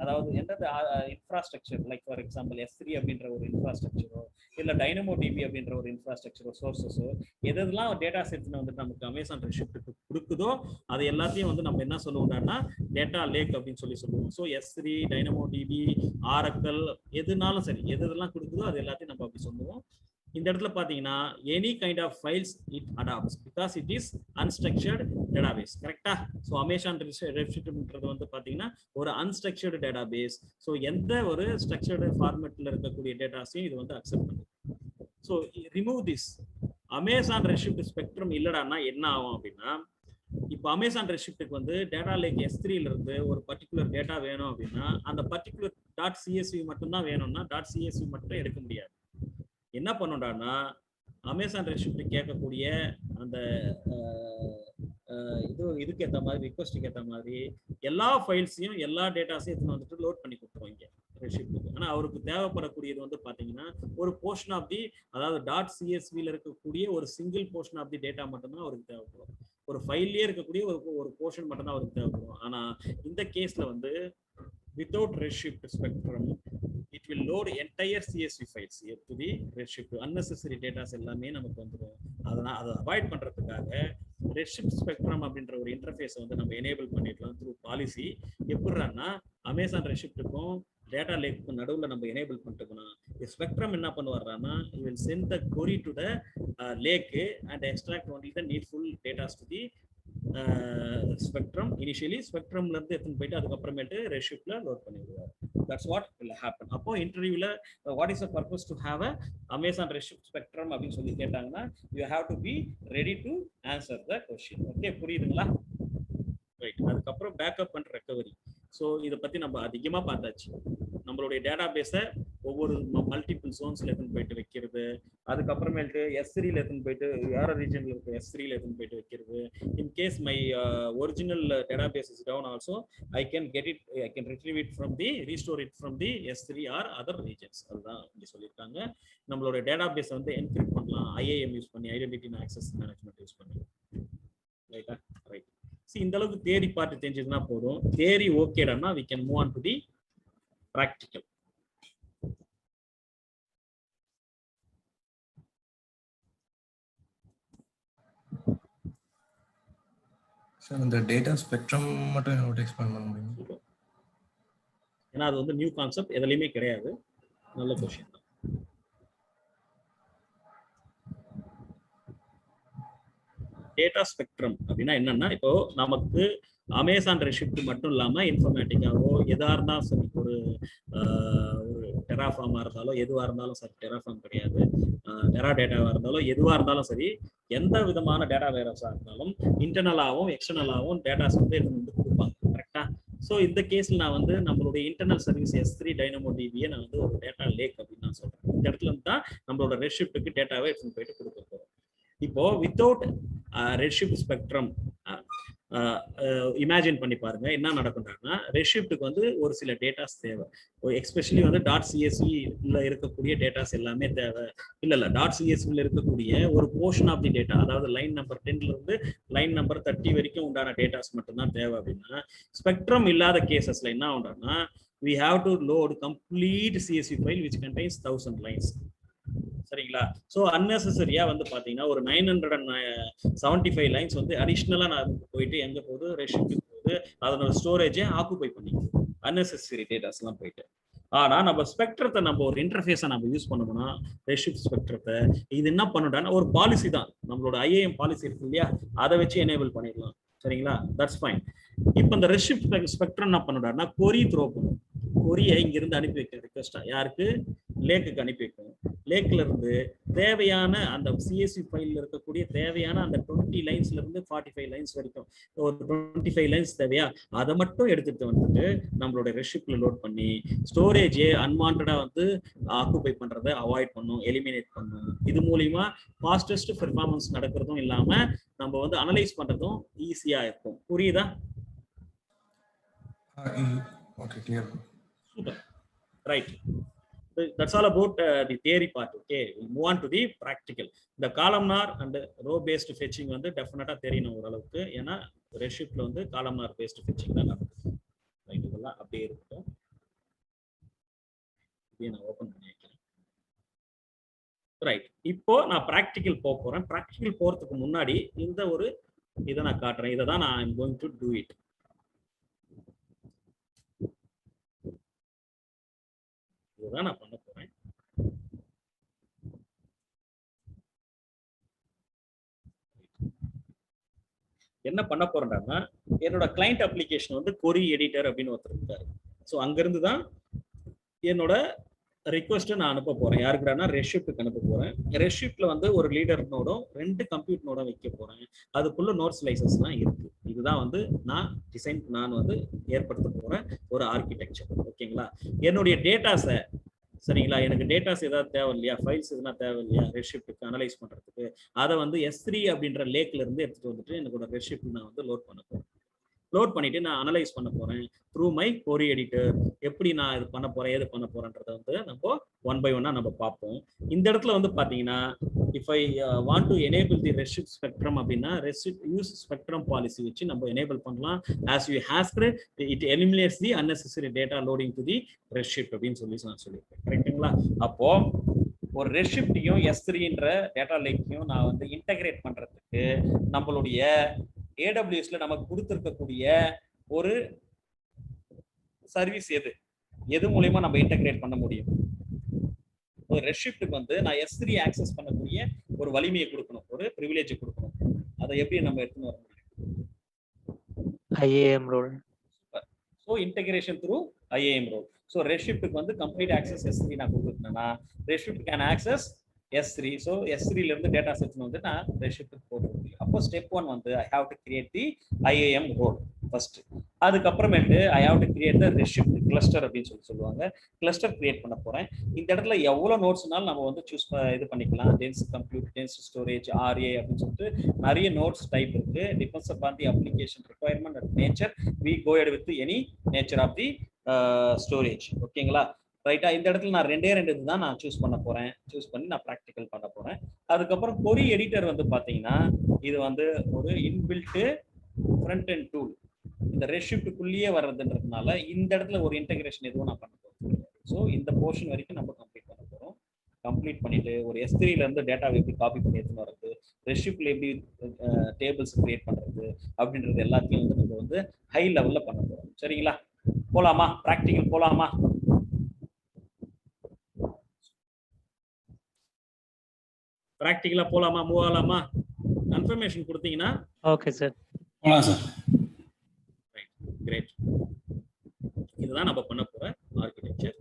அதாவது எந்தெந்த infrastructure, like for example S3 அப்படின்ற ஒரு இன்ஃப்ராஸ்ட்ரக்சரோ இல்லை டைனமோ டிபி அப்படின்ற ஒரு இன்ஃப்ராஸ்ட்ரக்சரோ சோர்ஸஸோ எதெல்லாம் டேட்டா செட்ஸ்ல வந்துட்டு நமக்கு அமேசான் ரெட்ஷிஃப்ட் கொடுக்குதோ அது எல்லாத்தையும் வந்து நம்ம என்ன சொல்லுவோம்னா டேட்டா லேக் அப்படின்னு சொல்லுவோம். So S3, dynamo DP, oracle எதுனாலும் சரி எதெல்லாம் கொடுக்குதோ அது எல்லாத்தையும் நம்ம அப்படி சொல்லுவோம். இந்த இடத்துல பாத்தீங்கன்னா any kind of files it adapts because it is unstructured database. கரெக்டா? ஸோ அமேசான் ரெட்ஷிஃப்ட்ன்றது வந்து பாத்தீங்கன்னா ஒரு அன்ஸ்ட்ரக்சர்டு டேட்டாபேஸ். ஸோ எந்த ஒரு ஸ்ட்ரக்சர்டு ஃபார்மேட்ல இருக்கக்கூடிய டேட்டாஸையும் இது வந்து அக்செப்ட் பண்ணுது. So remove this. Amazon Redshift Spectrum இல்லடான்னா என்ன ஆகும் அப்படின்னா, இப்போ அமேசான் ரெட்ஷிஃப்ட்டுக்கு வந்து டேட்டா லேக் S3ல இருந்து ஒரு பர்டிகுலர் டேட்டா வேணும் அப்படின்னா அந்த பர்டிகுலர் .csv மட்டும்தான் வேணும்னா .csv மட்டும் எடுக்க முடியாது. என்ன பண்ணுடான்னா அமேசான் ரெட்ஷிஃப்ட் கேட்கக்கூடிய அந்த இதுக்கு ஏற்ற மாதிரி ரிக்வஸ்ட்டுக்கு ஏற்ற மாதிரி எல்லா ஃபைல்ஸையும் எல்லா டேட்டாஸையும் எடுத்துன்னு வந்துட்டு லோட் பண்ணி கொடுத்துருவாங்க ரெட்ஷிஃப்ட்டுக்கு. ஆனால் அவருக்கு தேவைப்படக்கூடியது வந்து பார்த்தீங்கன்னா ஒரு போர்ஷன் ஆஃப் தி, அதாவது .csvல இருக்கக்கூடிய ஒரு single portion of the data மட்டும்தான் அவருக்கு தேவைப்படும். ஒரு ஃபைல்லே இருக்கக்கூடிய ஒரு போர்ஷன் மட்டும்தான் அவருக்கு தேவைப்படும். ஆனால் இந்த கேஸ்ல வந்து without Redshift Spectrum, it will load entire CSV files to the Redshift. Unnecessary data எல்லாமே நமக்கு வந்துடும். அதனால அதை அவாய்ட் பண்றதுக்காக Redshift Spectrum அப்படின்ற ஒரு இன்டர்ஃபேஸை வந்து நம்ம எனேபிள் பண்ணிடலாம் த்ரூ பாலிசி. எப்படின்னா அமேசான் ரெட்ஷிஃப்ட்டுக்கும் டேட்டா லேக்குக்கும் நடுவில் நம்ம எனேபிள் பண்ணிட்டோம்னா ஸ்பெக்ட்ரம் என்ன பண்ணுவார்னா you will send the query to the lake and extract only the needful data to the Spectrum. Initially ஸ்பெக்ட்ரம்ல இருந்து எடுத்துன்னு போயிட்டு அதுக்கப்புறமேட்டு ரெட்ஷிஃப்ட்ல லோட் பண்ணிடுவார். That's what will happen. அப்போ இன்டர்வியூல what is the purpose to have a Amazon Redshift Spectrum அப்படின்னு சொல்லி கேட்டாங்கன்னா you have to be ready to answer the question. Okay, புரியுதுங்களா? ரைட். அதுக்கப்புறம் பேக்கப் அண்ட் ரெக்கவரி. ஸோ இதை பத்தி நம்ம அதிகமாக பார்த்தாச்சு. நம்மளுடைய டேட்டா பேஸை ஒவ்வொரு மல்டிபிள் ஜோன்ஸ்ல எடுத்துன்னு போயிட்டு வைக்கிறது, அதுக்கப்புறமேட்டு S3ல எடுத்துன்னு போயிட்டு வேற ரீஜன்ல இருக்க S3ல எடுத்துன்னு போயிட்டு வைக்கிறது. In case my original database is down also I can retrieve it from the restore it from the S3 or other regions. அதுதான் இங்க சொல்லியிருக்காங்க. நம்மளோட டேட்டாபேஸ் வந்து என்கிரிப்ட் பண்ணலாம் IAM யூஸ் பண்ணி, identity and access management use பண்ணி. ரைட்டா? Right. See, இந்த அளவுக்கு தியரி பார்ட் தெரிஞ்சதுன்னா போதும். தியரி ஓகேடானா we can move on to the practical. Sir இந்த டேட்டா ஸ்பெக்ட்ரம் மட்டும் என்னோட எக்ஸ்பிளைன் பண்ண முடியுமா? ஏன்னா அது வந்து நியூ கான்செப்ட், எதுலையுமே கிடையாது. நல்ல கொஸ்டின் தான். டேட்டா ஸ்பெக்ட்ரம் அப்படின்னா என்னன்னா, இப்போ நமக்கு அமேசான் ரெசிப்ட் மட்டும் இல்லாம இன்ஃபர்மேட்டிக்காவோ எதா இருந்தாலும் சரி, ஒரு டெராஃபார்மா இருந்தாலும் எதுவா இருந்தாலும் சரி, டெராஃபார்ம் கிடையாது, டெரா டேட்டாவா இருந்தாலும் எதுவா இருந்தாலும் சரி, எந்த விதமான டேட்டா வேர்ஹவுஸா இருந்தாலும் இன்டர்னலாகவும் எக்ஸ்டர்னலாகவும் டேட்டாஸ் வந்து வந்து கொடுப்பாங்க. கரெக்டா? ஸோ இந்த கேஸ்ல நான் வந்து நம்மளுடைய இன்டர்னல் சர்வீஸ் S3 DynamoDB நான் வந்து ஒரு டேட்டா லேக் அப்படின்னு நான் சொல்றேன். இந்த இடத்துல இருந்து தான் நம்மளோட ரெசிப்ட்டுக்கு டேட்டாவை எடுத்துன்னு போயிட்டு கொடுக்க போறோம். இப்போ வித்தவுட் ரெட்ஷிஃப்ட் ஸ்பெக்ட்ரம் இமேஜின் பண்ணி பாருங்க என்ன நடக்கும்னா, ரெட்ஷிஃப்ட்டுக்கு வந்து ஒரு சில டேட்டாஸ் தேவை. எஸ்பெஷலி வந்து .csv இருக்கக்கூடிய டேட்டாஸ் எல்லாமே தேவை. இல்ல .csv இருக்கக்கூடிய ஒரு போர்ஷன் ஆஃப் தி டேட்டா, அதாவது லைன் நம்பர் 10ல இருந்து லைன் நம்பர் 30 வரைக்கும் உண்டான டேட்டாஸ் மட்டும்தான் தேவை. அப்படின்னா ஸ்பெக்ட்ரம் இல்லாத கேசஸ்ல என்ன உண்டானா, we have to load complete CSV file which contains 1000 lines. சரிங்களா? ஸோ அன்னெசரியா வந்து பாத்தீங்கன்னா ஒரு 975 லைன்ஸ் வந்து அடிஷ்னலா நான் போயிட்டு எங்க போகுது, ரெசிப்ட் போகுது, அதனோட ஸ்டோரேஜை ஆக்குபை பண்ணிக்குது, அன்னெசரி டேட்டாஸ் எல்லாம் போயிட்டு. ஆனா நம்ம ஸ்பெக்ட்ரத்தை நம்ம ஒரு இன்டர்ஃபேஸை நம்ம யூஸ் பண்ணோம்னா, ரெசிப்ட் ஸ்பெக்ட்ரத்தை இது என்ன பண்ணுடான்னா ஒரு பாலிசி தான், நம்மளோட IAM பாலிசி இருக்கு இல்லையா, அதை வச்சு எனேபிள் பண்ணிடலாம். சரிங்களா? That's fine. இப்போ இந்த ரெசிப்ட் ஸ்பெக்ட்ரம் என்ன பண்ணுடான்னா கொரி த்ரோ பண்ணும். கொரியை இங்கிருந்து அனுப்பி வைக்கிற ரிக்வெஸ்டா யாருக்கு? லேக்குக்கு அனுப்பி வைக்கணும். லேக்ல இருந்து தேவையான அந்த CSV ஃபைல்ல இருக்கக்கூடிய தேவையான அந்த 20 லைன்ஸ்ல இருந்து 45 லைன்ஸ் வரைக்கும் ஒரு 25 லைன்ஸ் தேவையா, அதை மட்டும் எடுத்துட்டு வந்துட்டு நம்மளோட ரெசிப்ட்ல லோட் பண்ணி ஸ்டோரேஜே அன்வான்டா வந்து ஆக்குபை பண்றதை அவாய்ட் பண்ணும், எலிமினேட் பண்ணும். இது மூலியமா ஃபாஸ்டஸ்ட் பெர்ஃபார்மன்ஸ் நடக்கிறதும் இல்லாம நம்ம வந்து அனலைஸ் பண்றதும் ஈஸியா இருக்கும். புரியுதா? Okay, clear. Super. Right. So that's all about the theory part. Okay, we'll move on to the practical. The columnar and row based fetching வந்து டெஃபினட்டா தெரியணும் ஓரளவுக்கு. ஏன்னா ரெட்ஷிஃப்ட்ல வந்து columnar based fetching தான் நடக்குது. ரைட், இதெல்லாம் அப்படியே இருக்கும். இதை நான் ஓபன் பண்ணி வைக்கிறேன். ரைட், இப்போ நான் practical போறேன். practical போறதுக்கு முன்னாடி இந்த ஒரு இதை நான் காட்டுறேன். இதை தான் நான் I'm going to do it. இதுதான் நான் பண்ண போறேன். என்ன பண்ண போறேன்னா, என்னோட கிளைண்ட் அப்ளிகேஷன் வந்து கொரி எடிட்டர் அப்படின்னு ஒருத்தர் இருக்காரு. ஸோ அங்கிருந்து தான் என்னோட ரிக்வெஸ்ட்டை நான் அனுப்ப போறேன். யாருக்குன்னா ரெட்ஷிஃப்ட்டுக்கு அனுப்ப போறேன். ரெட்ஷிஃப்ட்ல வந்து ஒரு லீடர் நோடும் 2 கம்ப்யூட் நோடும் வைக்க போறேன். அதுக்குள்ள நோட் ஸ்லைசஸ்லாம் இருக்கு. இதுதான் வந்து நான் வந்து ஏற்படுத்த போறேன் ஒரு ஆர்கிடெக்சர். ஓகேங்களா? என்னுடைய டேட்டாஸை, சரிங்களா, எனக்கு டேட்டாஸ் ஏதாவது தேவை இல்லையா, ஃபைல்ஸ் எதுனா தேவை இல்லையா ரெட்ஷிஃப்ட்டுக்கு அனலைஸ் பண்றதுக்கு, அதை வந்து S3 அப்படின்ற லேக்ல இருந்து எடுத்துட்டு வந்துட்டு எனக்கு ரெட்ஷிஃப்ட் நான் வந்து லோட் பண்ண போறேன். லோட் பண்ணிட்டு நான் அனலைஸ் பண்ண போறேன் த்ரூ மை கொரி எடிட்டர். எப்படி நான் இது பண்ண போறேன், ஏது பண்ண போறேன்றதை வந்து நம்ம 1 by 1 நம்ம பார்ப்போம். இந்த இடத்துல வந்து பாத்தீங்கன்னா, if I want to enable the Redshift Spectrum அப்படின்னா ரெட்ஷிஃப்ட் யூஸ் ஸ்பெக்ட்ரம் பாலிசி வச்சு நம்ம எனேபிள் பண்ணலாம். as you asked, it eliminates the unnecessary data loading to the redshift அப்படின்னு சொல்லி நான் சொல்லியிருக்கேன். கரெக்ட்டுங்களா? அப்போ ஒரு ரெட்ஷிஃப்ட்டையும் S3ன்ற டேட்டா லேக்கையும் நான் வந்து இன்டகிரேட் பண்றதுக்கு நம்மளுடைய AWSல நமக்கு கொடுத்திருக்கக்கூடிய ஒரு சர்வீஸ் எது மூலமா நம்ம இன்டகிரேட் பண்ண முடியும்? ஒரு ரெட்ஷிஃப்ட்டுக்கு வந்து நான் S3 ஆக்சஸ் பண்ணக்கூடிய ஒரு வலிமையை கொடுக்கணும், ஒரு பிரிவிலேஜ் கொடுக்கணும். அதை எப்படி நம்ம எடுத்துன்னு வர முடியும்? IAM role. So integration through IAM role. So ரெட்ஷிஃப்ட்டுக்கு வந்து கம்ப்ளீட் ஆக்சஸ் S3 நான் கொடுத்துட்டேன்னா Redshift can access S3. So S3ல இருந்து டேட்டா செட்ஸ் வந்து நான் ரெட்ஷிஃப்ட்டுக்கு போட முடியும். அப்போ ஸ்டெப் 1 வந்து I have to create the IAM role first. அதுக்கப்புறமேட்டு I have to create the Redshift cluster அப்படின்னு சொல்லுவாங்க. கிளஸ்டர் கிரியேட் பண்ண போறேன். இந்த இடத்துல எவ்வளவு நோட்ஸ்னாலும் நம்ம வந்து சூஸ் இது பண்ணிக்கலாம். Dense compute, dense storage, RA அப்படின்னு சொல்லிட்டு நிறைய நோட்ஸ் டைப் இருக்கு. Depends upon the application requirement and nature we go ahead with any nature of the storage. ஓகேங்களா? ரைட்டா? இந்த இடத்துல நான் ரெண்டே தான் நான் சூஸ் பண்ண போறேன். சூஸ் பண்ணி நான் ப்ராக்டிக்கல் பண்ண போறேன். அதுக்கப்புறம் கொரி எடிட்டர் வந்து பாத்தீங்கன்னா இது வந்து ஒரு இன்பில்ட் ஃப்ரண்ட் எண்ட் டூல். இந்த ரெஷிப்டுக்குள்ளேயே வர்றதுன்றதுனால இந்த இடத்துல ஒரு இன்டகிரேஷன் எதுவும் நான் பண்ண போறேன். ஸோ இந்த போர்ஷன் வரைக்கும் நம்ம கம்ப்ளீட் பண்ண போறோம். கம்ப்ளீட் பண்ணிட்டு ஒரு S3ல இருந்து டேட்டா எப்படி காப்பி பண்ணி எடுத்துன்னு வர்றது, ரெஷிப்ட்ல எப்படி டேபிள்ஸ் கிரியேட் பண்றது அப்படின்றது எல்லாத்தையும் வந்து நம்ம வந்து ஹை லெவல்ல பண்ண போறோம். சரிங்களா? போலாமா? ப்ராக்டிக்கல் போலாமா? ப்ராக்டிக்கலா போலாமா? மூவ் ஆகலாமா? கன்ஃபர்மேஷன் கொடுத்தீங்கன்னா ஓகே சார். போலாம் சார். கிரேட். இதுதான் நம்ம பண்ண போற ஆர்கிடெக்சர்.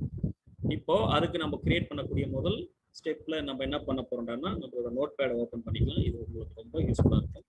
இப்போ அதுக்கு நம்ம கிரியேட் பண்ணக்கூடிய முதல் ஸ்டெப்ல நம்ம என்ன பண்ண போறோம்னா நம்மளோட நோட் பேட் ஓபன் பண்ணிக்கலாம். இது உங்களுக்கு ரொம்ப யூஸ்ஃபுல்லா இருக்கும்.